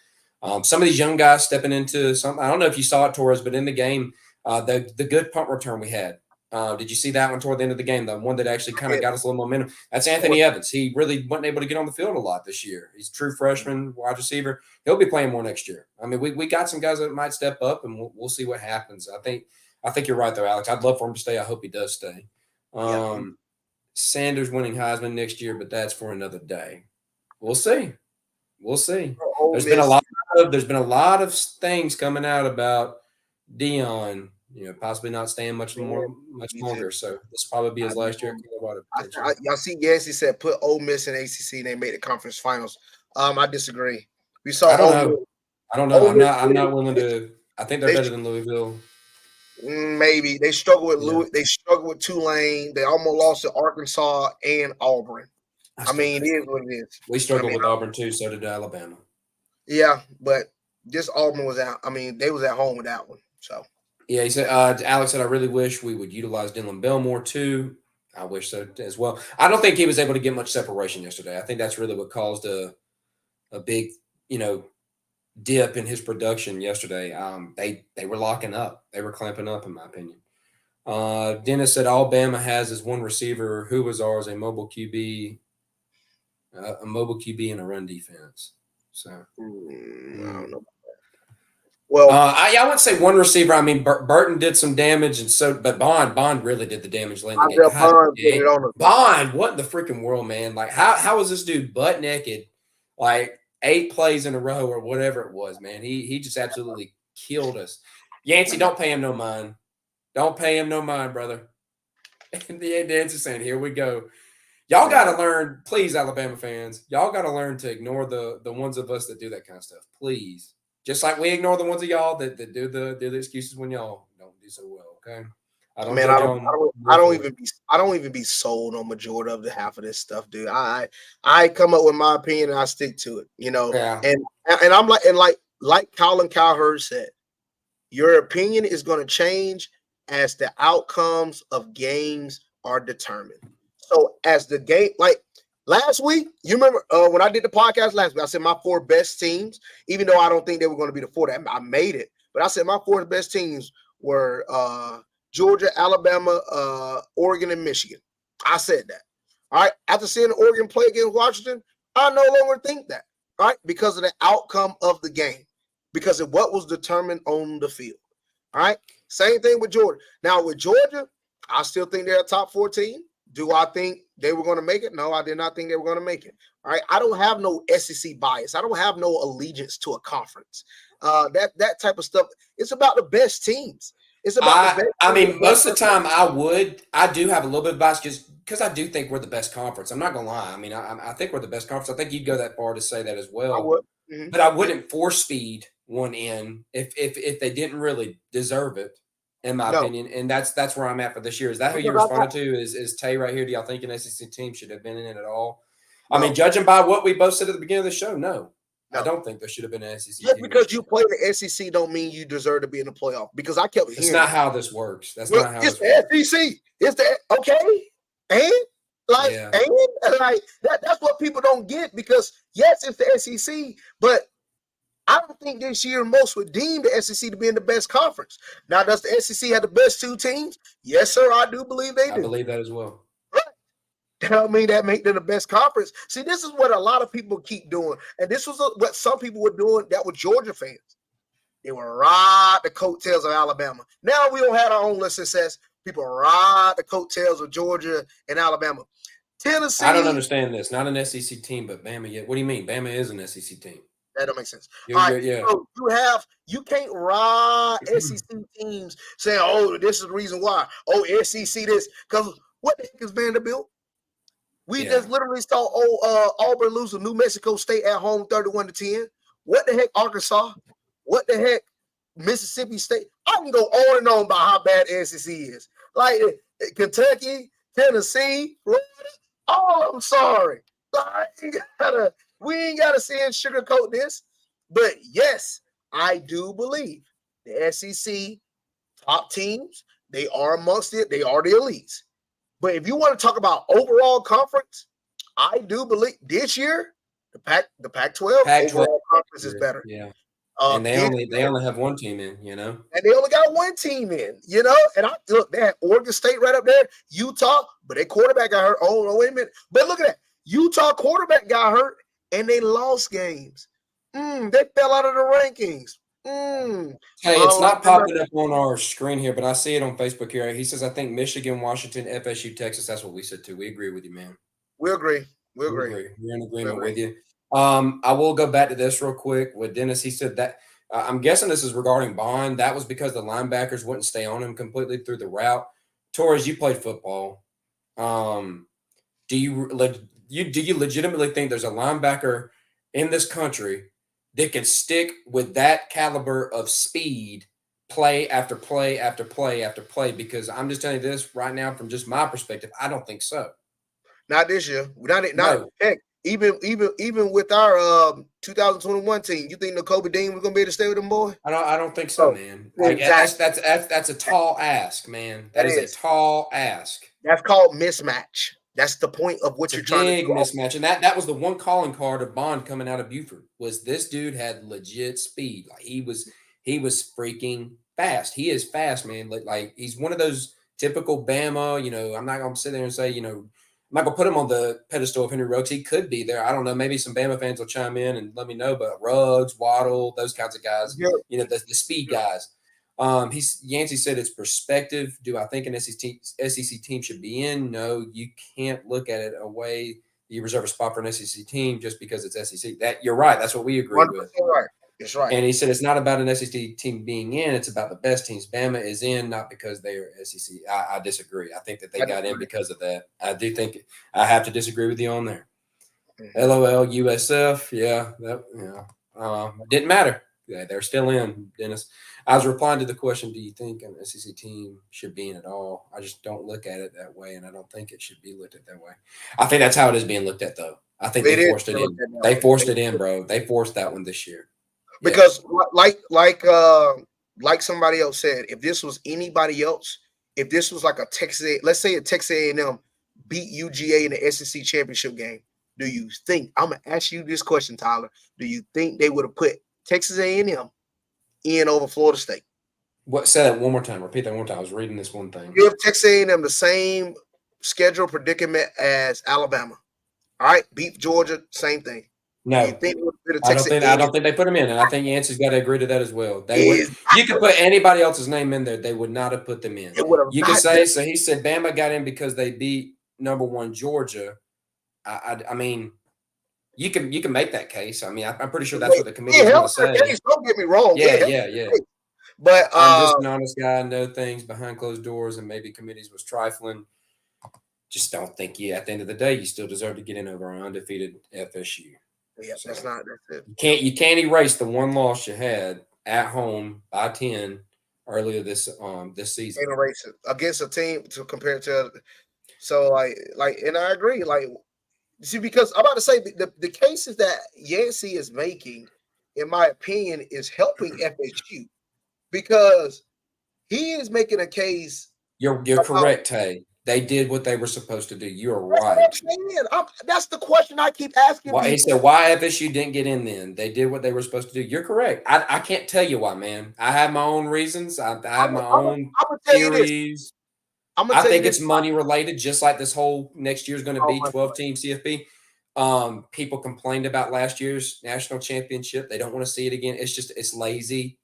Some of these young guys stepping into something. I don't know if you saw it, Torres, but in the game, the good punt return we had. Did you see that one toward the end of the game? The one that actually kind of got us a little momentum. That's Anthony Evans. He really wasn't able to get on the field a lot this year. He's a true freshman, wide receiver. He'll be playing more next year. I mean, we got some guys that might step up, and we'll see what happens. I think you're right, though, Alex. I'd love for him to stay. I hope he does stay. Sanders winning Heisman next year, but that's for another day. We'll see. There's been a lot of things coming out about Deion, possibly not staying much longer. So this will probably be his last year. Y'all see, Yancey said put Ole Miss in ACC and they made the conference finals. I disagree. We saw. I don't know. I'm not willing to. I think they're better than Louisville. Maybe they struggle with Louis. They struggle with Tulane. They almost lost to Arkansas and Auburn. I mean, it is what it is. We struggled with Auburn too. So did Alabama. Yeah, but this Auburn was out. I mean, they was at home with that one. So yeah, he said. Alex said, "I really wish we would utilize Dylan Bell more too. I wish so as well. I don't think he was able to get much separation yesterday. I think that's really what caused a big, dip in his production yesterday. They were locking up. They were clamping up, in my opinion. Dennis said Alabama has as one receiver. Who was ours? A mobile QB and a run defense. So I don't know. Well, I wouldn't say one receiver. I mean, Burton did some damage, but Bond really did the damage late in the game. Bond, what in the freaking world, man? Like, how was this dude butt naked, like 8 plays in a row or whatever it was, man? He just absolutely killed us. Yancey, don't pay him no mind. Don't pay him no mind, brother. And the Yancey's saying, here we go. Y'all got to learn, please, Alabama fans. Y'all got to learn to ignore the ones of us that do that kind of stuff, please. Just like we ignore the ones of y'all that do the excuses when y'all don't do so well. Okay. I don't even be sold on majority of the half of this stuff, dude. I come up with my opinion and I stick to it, Yeah. And I'm like Colin Cowherd said, your opinion is going to change as the outcomes of games are determined. So as the game, like last week, you remember when I did the podcast last week, I said my 4 best teams, even though I don't think they were going to be the 4 that I made it, but I said my 4 best teams were Georgia, Alabama, Oregon, and Michigan. I said that. All right. After seeing Oregon play against Washington, I no longer think that. All right. Because of the outcome of the game, because of what was determined on the field. All right. Same thing with Georgia. Now with Georgia, I still think they're a top 4 team. Do I think they were going to make it? No, I did not think they were going to make it. All right. I don't have no SEC bias. I don't have no allegiance to a conference. That type of stuff. It's about the best teams. It's about most of the time I do have a little bit of bias just because I do think we're the best conference. I'm not going to lie. I mean, I think we're the best conference. I think you'd go that far to say that as well. I would. Mm-hmm. But I wouldn't force feed one in if they didn't really deserve it, in my opinion. And that's where I'm at for this year. Is that who you responded to? Is Tay right here? Do y'all think an SEC team should have been in it at all? No. I mean, judging by what we both said at the beginning of the show, no. I don't think there should have been an SEC team. Just because you play the SEC don't mean you deserve to be in the playoff. Because I kept hearing it's not how this works. That's not how it's the SEC. It's the okay. And that's what people don't get, because yes, it's the SEC, but I don't think this year most would deem the SEC to be in the best conference. Now, does the SEC have the best 2 teams? Yes, sir. I do believe they do. I believe that as well. Tell me that make them the best conference. See, this is what a lot of people keep doing. And this was what some people were doing that were Georgia fans. They were ride the coattails of Alabama. Now we don't have our own list success. People ride the coattails of Georgia and Alabama. Tennessee. I don't understand this. Not an SEC team, but Bama yet. What do you mean? Bama is an SEC team. That don't make sense. So you can't ride SEC teams saying, oh, this is the reason why. Oh, SEC this. Because what the heck is Vanderbilt? We just literally saw Auburn lose to New Mexico State at home 31-10. What the heck, Arkansas? What the heck, Mississippi State? I can go on and on about how bad SEC is. Like Kentucky, Tennessee, Florida. Oh, I'm sorry. We ain't gotta sit and sugarcoat this. But yes, I do believe the SEC top teams, they are amongst it. They are the elites. But if you want to talk about overall conference, I do believe this year the Pac-12 overall conference is better. Yeah. And they only have one team in, and they only got one team in, And look, they had Oregon State right up there, Utah, but their quarterback got hurt. Oh, wait a minute! But look at that, Utah quarterback got hurt, and they lost games. They fell out of the rankings. Hey, it's not popping up on our screen here, but I see it on Facebook here. He says, I think Michigan, Washington, FSU, Texas. That's what we said too. We agree with you, man. We agree. We're in agreement with you. I will go back to this real quick with Dennis. He said that I'm guessing this is regarding Bond. That was because the linebackers wouldn't stay on him completely through the route. Torres, you played football. Do you legitimately think there's a linebacker in this country that can stick with that caliber of speed play after play after play after play? Because I'm just telling you this right now from just my perspective, I don't think so. Not this year. Heck, even with our 2021 team, you think Nakobe Dean was gonna be able to stay with them, boy? I don't think so, man. Like, that's a tall ask, man. That is a tall ask. That's called mismatch. That's the point of what you're trying to do. Mismatch. And that was the one calling card of Bond coming out of Buford, was this dude had legit speed. Like he was freaking fast. He is fast, man. Like he's one of those typical Bama, I'm not gonna sit there and say, I'm not gonna put him on the pedestal of Henry Ruggs. He could be there. I don't know. Maybe some Bama fans will chime in and let me know. But Ruggs, Waddle, those kinds of guys, the speed guys. Yancey said it's perspective. Do I think an SEC team should be in? No, you can't look at it a way you reserve a spot for an SEC team just because it's SEC. That you're right. That's what we agree with. Right. That's right. And he said it's not about an SEC team being in. It's about the best teams. Bama is in not because they are SEC. I disagree. I think that they got in because of that. I do think I have to disagree with you on there. LOL USF. Didn't matter. Yeah, they're still in, Dennis. I was replying to the question, do you think an SEC team should be in at all? I just don't look at it that way, and I don't think it should be looked at that way. I think that's how it is being looked at, though. I think they forced it in. They forced it in, bro. They forced that one this year. Because like somebody else said, if this was anybody else, if this was like a Texas, let's say a Texas A&M beat UGA in the SEC championship game, do you think, I'm going to ask you this question, Tyler, do you think they would have put Texas A&M in over Florida State? Say that one more time. Repeat that one more time. I was reading this one thing. Give Texas A&M the same schedule predicament as Alabama. All right, beat Georgia, same thing. No, I don't think they put them in, and I think Yancey's got to agree to that as well. You could put anybody else's name in there; they would not have put them in. You could say so. He said Bama got in because they beat number 1 Georgia. I mean, you can make that case. I mean, I'm pretty sure that's what the committee is going to say. Don't get me wrong. Yeah. But I'm just an honest guy. I know things behind closed doors, and maybe committees was trifling. Just don't think at the end of the day, you still deserve to get in over an undefeated FSU. Yeah, so that's it. You can't erase the one loss you had at home by 10 earlier this season. Can't erase it against a team to compare to. So and I agree. See, because I'm about to say the cases that Yancey is making, in my opinion, is helping FSU because he is making a case. You're correct, Tay. They did what they were supposed to do. You're right. That's the question I keep asking. He said, why FSU didn't get in then? They did what they were supposed to do. You're correct. I can't tell you why, man. I have my own reasons. I have my own theories. I think it's money related, just like this whole next year is going to be 12-team CFP. People complained about last year's national championship. They don't want to see it again. It's lazy.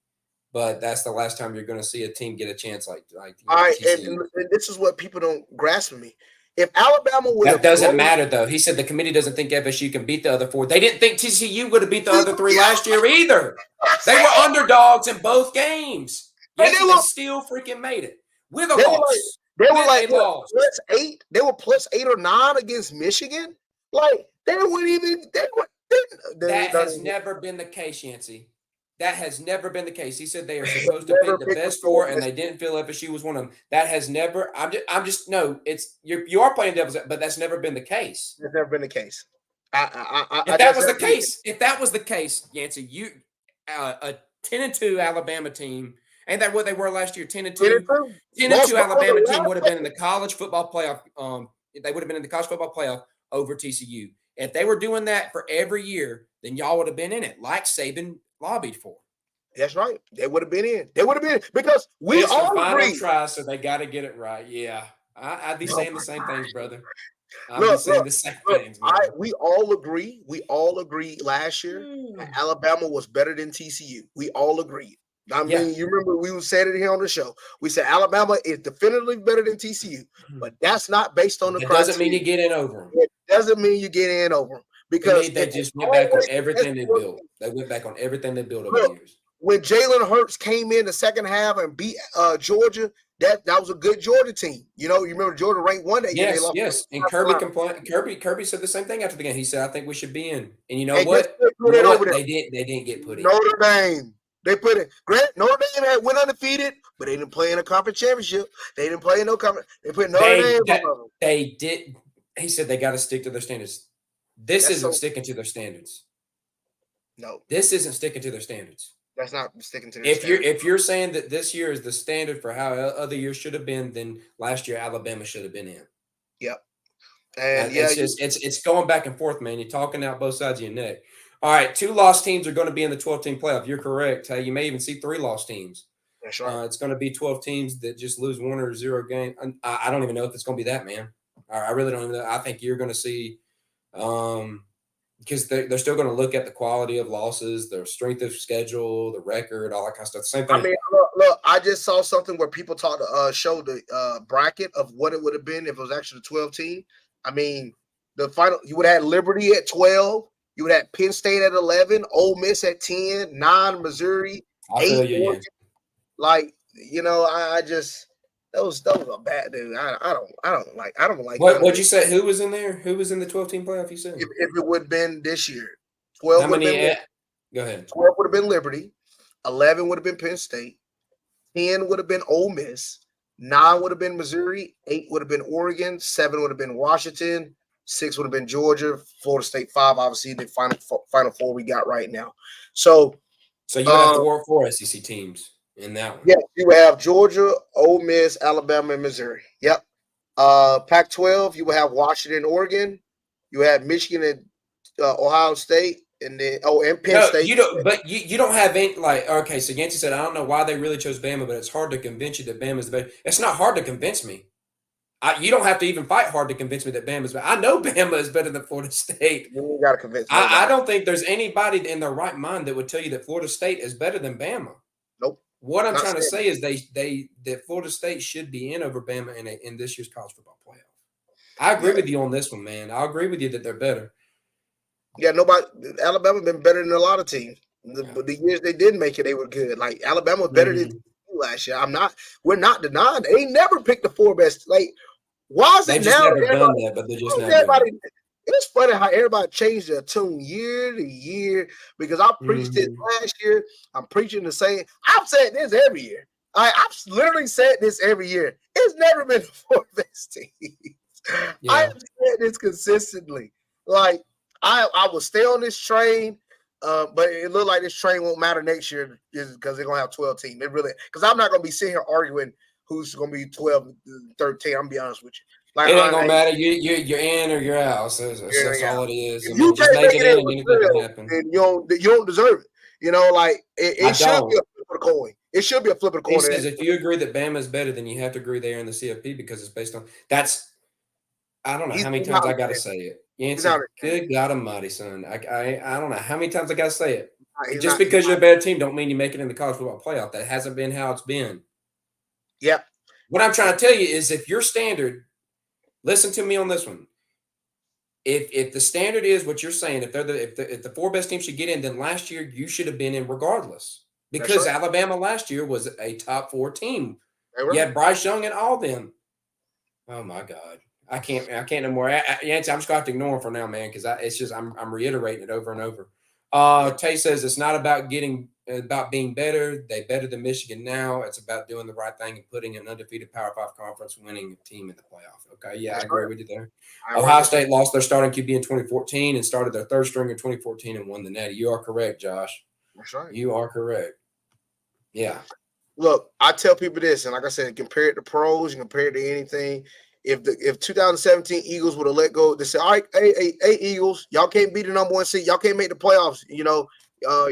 But that's the last time you're going to see a team get a chance like. All right, and this is what people don't grasp with me. If Alabama would, that doesn't matter though. He said the committee doesn't think FSU can beat the other 4. They didn't think TCU would have beat the other 3 last year either. They were underdogs in both games. Yes, they still freaking made it with a loss. They were like +8. They were +8 or +9 against Michigan. Like they wouldn't even. That has never been the case, Yancey. That has never been the case. He said they are supposed to pick the best four, and they didn't feel FSU was one of them. That has never. I'm just no. You are playing devil's, but that's never been the case. It's never been the case. If that was the case, Yancey, a 10-2 Alabama team, ain't that what they were last year? 10-2. 10-2 Alabama team would have been in the college football playoff. They would have been in the college football playoff over TCU. If they were doing that for every year, then y'all would have been in it, like Saban lobbied for. That's right. They would have been in. They would have been because we all agree. Try, so they got to get it right. Yeah, I'd be saying the same things, brother. The same things. We all agree. We all agreed last year that Alabama was better than TCU. We all agreed. I mean, you remember we said it here on the show. We said Alabama is definitively better than TCU, but that's not based on the criteria. Doesn't mean you get in over them. It doesn't mean you get in over them because they just went back on everything they built. They went back on everything they built over the years. When Jalen Hurts came in the second half and beat Georgia, that was a good Georgia team. You remember Georgia ranked 1 that year. Yes. And Kirby complained. Kirby said the same thing after the game. He said, "I think we should be in." And you know what? They didn't get put in. Notre Dame. They put in. Notre Dame had went undefeated, but they didn't play in a conference championship. They didn't play in no conference. They put Notre Dame. They did. He said they got to stick to their standards. This isn't sticking to their standards. No, this isn't sticking to their standards. That's not sticking to their standards. If you're saying that this year is the standard for how other years should have been, then last year Alabama should have been in. Yep. And it's going back and forth, man. You're talking out both sides of your neck. All right, 2 lost teams are going to be in the 12-team playoff. You're correct. Hey, you may even see 3 lost teams. That's right. It's going to be 12 teams that just lose 1 or 0 game. I don't even know if it's going to be that, man. I really don't even know. I think you're going to see because they're still going to look at the quality of losses, their strength of schedule, the record, all that kind of stuff. Same thing. I mean, look, I just saw something where people showed the bracket of what it would have been if it was actually the 12-team. I mean, the final, you would have had Liberty at 12. You would have Penn State at 11, Ole Miss at 10, 9 Missouri, 8 Oregon. Like, I just that was a bad dude. I don't like. What'd you say? Who was in there? Who was in the 12-team playoff? You said if it would have been this year, 12. How many? Go ahead. 12 would have been Liberty, 11 would have been Penn State, 10 would have been Ole Miss, 9 would have been Missouri, 8 would have been Oregon, 7 would have been Washington. 6 would have been Georgia, Florida State 5. Obviously, the final 4 we got right now. So you have 4 SEC teams in that one. Yeah, you have Georgia, Ole Miss, Alabama, and Missouri. Yep. Pac-12, you will have Washington, Oregon. You have Michigan and Ohio State, and then and Penn State. You don't have any okay. So Yancey said, I don't know why they really chose Bama, but it's hard to convince you that Bama is the best. It's not hard to convince me. You don't have to even fight hard to convince me that Bama's better. I know Bama is better than Florida State. You got to convince me. I don't think there's anybody in their right mind that would tell you that Florida State is better than Bama. Nope. What I'm trying to say is that Florida State should be in over Bama in this year's college football playoff. I agree with you on this one, man. I agree with you that they're better. Yeah, Alabama been better than a lot of teams. The years they did make it, they were good. Like Alabama was better than last year. We're not denying. They never picked the 4 best. Like, why is it now? Never done that, but they're just not. It's funny how everybody changed their tune year to year because I preached it last year. I'm preaching the same. I've said this every year. I've literally said this every year. It's never been the 4 best teams. Yeah. I have said this consistently. Like I will stay on this train, but it looked like this train won't matter next year because they're gonna have 12 teams. It really because I'm not gonna be sitting here arguing who's going to be 12, 13. I'm going to be honest with you. Like, it ain't going to matter. You're in or you're out. So that's all it is. If you just make it in and anything can happen. Then you don't deserve it. It should be a flip of the coin. It should be a flip of the coin. He says if you agree that Bama is better, then you have to agree they are in the CFP because it's based on – that's – I don't know how many times I got to say it. Yancey, good God almighty, son. I don't know how many times I got to say it. Just because you're a bad team don't mean you make it in the college football playoff. That hasn't been how it's been. Yeah. What I'm trying to tell you is if your standard, listen to me on this one. If the standard is what you're saying, if the 4 best teams should get in, then last year you should have been in regardless. Because Alabama last year was a top 4 team. You had Bryce Young and all them. Oh my God. I can't no more. Yancey, I'm just going to have to ignore him for now, man, because it's just I'm reiterating it over and over. Tay says it's not about about being better. They better than Michigan now. It's about doing the right thing and putting an undefeated Power 5 conference winning team in the playoff. Okay, yeah, I agree with you there. Ohio State lost their starting QB in 2014 and started their third string in 2014 and won the Natty. You are correct, Josh. That's right. You are correct. Yeah. Look, I tell people this, and like I said, compare it to pros, you compare it to anything. If 2017 Eagles would have let go, they said, all right, hey, Eagles, y'all can't be the number one seed, y'all can't make the playoffs. You know,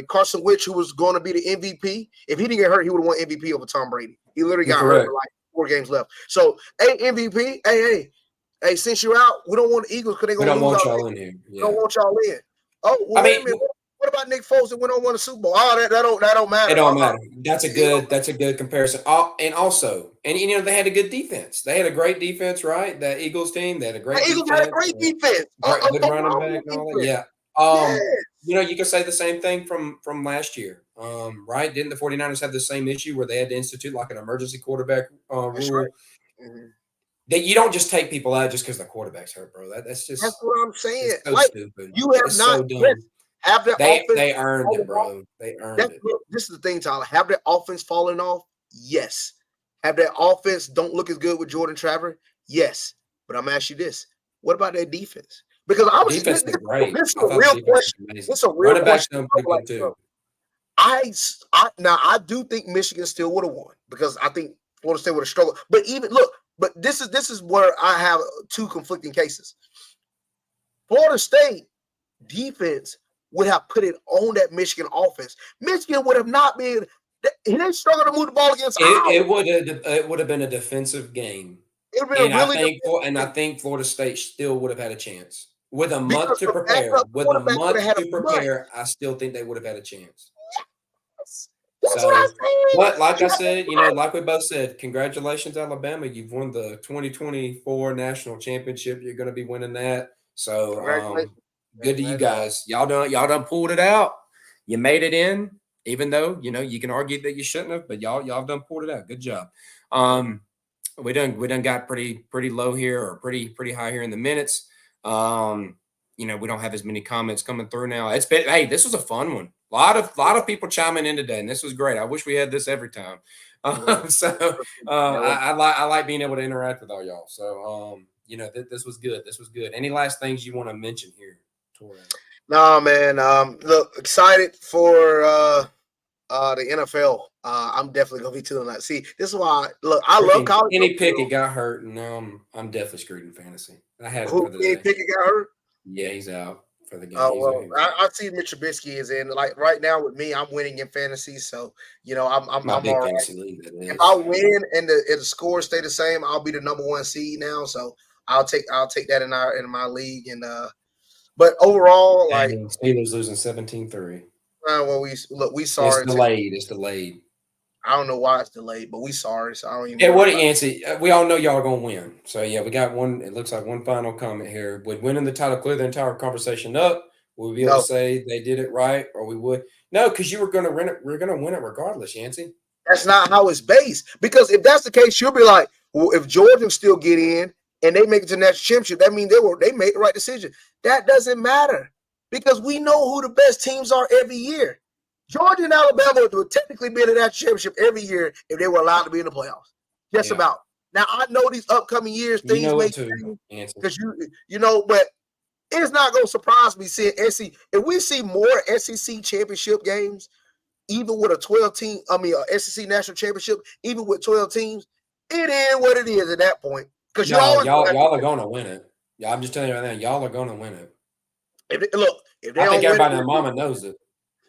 Carson Wentz, who was going to be the MVP, if he didn't get hurt, he would have won MVP over Tom Brady. He literally got hurt with like 4 games left. So, hey, MVP, hey, since you're out, we don't want the Eagles because they're going to lose. We don't want y'all in here. We don't want y'all in. Oh, well, wait a minute. What about Nick Foles that went on and won the Super Bowl? Oh, that don't matter. It don't matter. That's a good comparison. And also, you know, they had a good defense. They had a great defense, right? The Eagles team, they had a great defense. Eagles had a great defense. Good running back and all that. Yeah. You know, you could say the same thing from last year. Right? Didn't the 49ers have the same issue where they had to institute like an emergency quarterback rule? Right. Mm-hmm. That you don't just take people out just because the quarterback's hurt, bro. That's what I'm saying. So stupid. You have not have their offense. They earned it, bro. They earned it. This is the thing, Tyler. Have their offense falling off? Yes. Have their offense don't look as good with Jordan Traver? Yes. But I'm asking you this. What about their defense? Because I was defense is great. This is a real question. This is a real question. I do think Michigan still would have won because I think Florida State would have struggled. But this is where I have 2 conflicting cases. Florida State defense would have put it on that Michigan offense. Michigan would have not been. They struggled to move the ball against. It would have been a defensive game. I think Florida State still would have had a chance with a month to prepare. I still think they would have had a chance. That's what I'm saying. But like I said, you know, like we both said, congratulations, Alabama. You've won the 2024 national championship. You're going to be winning that. So good to you guys. Y'all done pulled it out. You made it in, even though, you know, you can argue that you shouldn't have, but y'all done pulled it out. Good job. We done got pretty low here or pretty high here in the minutes. You know, we don't have as many comments coming through now. This was a fun one. A lot of people chiming in today, and this was great. I wish we had this every time. I like being able to interact with all y'all. So, you know, this was good. This was good. Any last things you want to mention here, Tori? No, man. Look, excited for the NFL. I'm definitely gonna be tuning that. See, this is why. Look, I love college. Kenny Pickett got hurt, and now I'm definitely screwed in fantasy. I had Kenny Pickett got hurt. Yeah, he's out for the game. Oh well, I see Mitch Trubisky is in. Like right now with me, I'm winning in fantasy, so you know I'm all right. If I win and the scores stay the same, I'll be the number 1 seed now. So I'll take that in my league. And but overall, like Steelers losing 17-3. Well, we saw it's delayed. I don't know why it's delayed, but we saw it. So I don't even. Yeah, what Yancey? We all know y'all are gonna win. So yeah, we got one. It looks like one final comment here. Would winning the title clear the entire conversation up? Would we be able to say they did it right, or we would? No, because you were gonna win it. We're gonna win it regardless, Yancey. That's not how it's based. Because if that's the case, you'll be like, well, if Georgia still get in and they make it to the national championship, that means they made the right decision. That doesn't matter because we know who the best teams are every year. Georgia and Alabama would technically be in the national championship every year if they were allowed to be in the playoffs. Just about. Now, I know these upcoming years, things may change because you know, but it's not going to surprise me seeing SEC. If we see more SEC championship games, even with a 12-team, SEC national championship, even with 12 teams, it is what it is at that point. Because y'all are going to win it. Yeah, I'm just telling you right now, y'all are going to win it. I think everybody and mama knows it.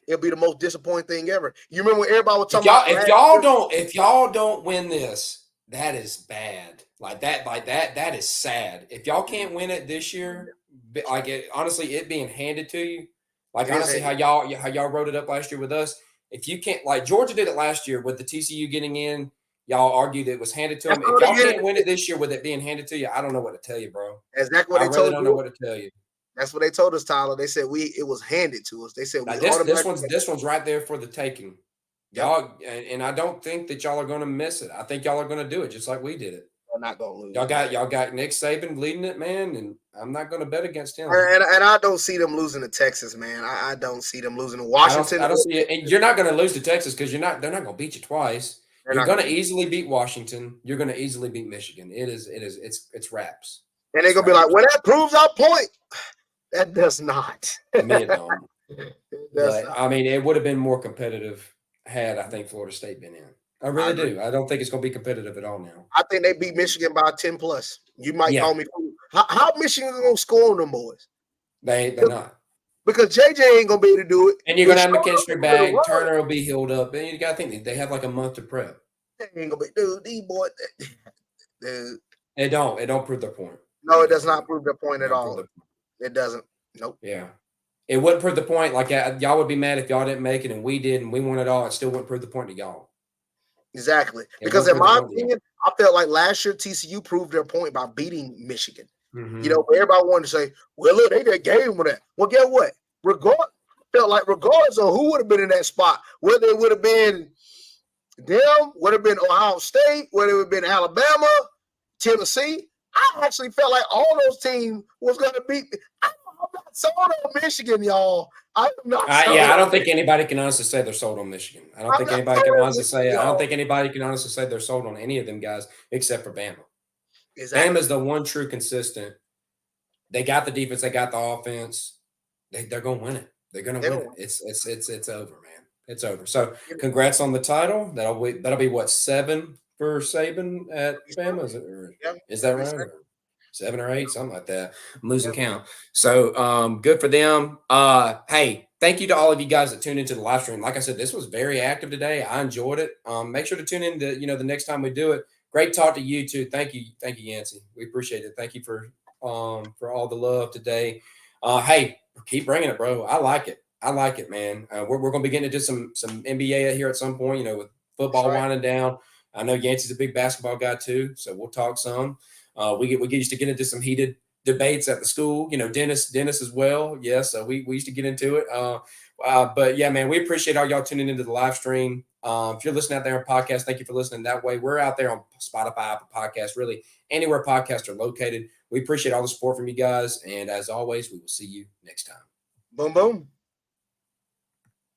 It'll be the most disappointing thing ever. You remember when everybody was talking about if y'all don't win this, that is bad. Like that is sad. If y'all can't win it this year, honestly, it being handed to you, honestly, how y'all wrote it up last year with us. If you can't, like Georgia did it last year with the TCU getting in, y'all argued that it was handed to them. If y'all can't win it this year with it being handed to you, I don't know what to tell you, bro. Exactly what I really don't know what to tell you. That's what they told us, Tyler. They said it was handed to us. They said this one's right there for the taking. Y'all, and I don't think that y'all are going to miss it. I think y'all are going to do it just like we did it. not gonna lose. Y'all got Nick Saban leading it, man, and I'm not going to bet against him. And I don't see them losing to Texas, man. I don't see them losing to Washington. I don't see it, and you're not going to lose to Texas because they're not going to beat you twice. You're going to easily beat Washington. You're going to easily beat Michigan. It's wraps. And they're going to be like, well, that proves our point. That does not. I mean, it don't. I mean, it would have been more competitive had, I think, Florida State been in. I really do. I don't think it's going to be competitive at all now. I think they beat Michigan by 10 plus. You might call me fool. How Michigan going to score on them boys? They're not. Because JJ ain't going to be able to do it. And you're going to have McKinstry back. Turner will be healed up. And you got to think they have like a month to prep. They ain't going to be, dude, these boys. Dude. It don't prove their point. No, it does not prove their point at all. It doesn't. Nope. Yeah. It wouldn't prove the point. Like, y'all would be mad if y'all didn't make it and we did and we won it all. It still wouldn't prove the point to y'all. Exactly. Because in my opinion, I felt like last year TCU proved their point by beating Michigan. Mm-hmm. You know, everybody wanted to say, well, look, they did game with that. Well, guess what? Regardless of who would have been in that spot, whether it would have been them, would have been Ohio State, whether it would have been Alabama, Tennessee, I actually felt like all those teams was going to beat. I'm not sold on Michigan, y'all. I'm not. I don't think anybody can honestly say they're sold on Michigan. I don't think anybody can honestly say they're sold on any of them guys except for Bama. Exactly. Bama's the one true consistent. They got the defense. They got the offense. They're going to win it. They're going to win it. It's over, man. It's over. So congrats on the title. That'll be what, 7 for Saban at Bama? Is that right? 7 or 8, something like that. I'm losing count. So good for them. Hey, thank you to all of you guys that tuned into the live stream. Like I said, this was very active today. I enjoyed it. Make sure to tune in to the next time we do it. Great talk to you too. Thank you, Yancey. We appreciate it. Thank you for all the love today. Hey, keep bringing it, bro. I like it, man. We're going to be getting into some NBA here at some point. With football winding down. I know Yancey's a big basketball guy too, so we'll talk some. We get used to get into some heated debates at the school. Dennis as well. Yes, we used to get into it. But yeah, man, we appreciate all y'all tuning into the live stream. If you're listening out there on podcast, thank you for listening that way. We're out there on Spotify, Apple Podcasts, really anywhere podcasts are located. We appreciate all the support from you guys. And as always, we will see you next time. Boom, boom.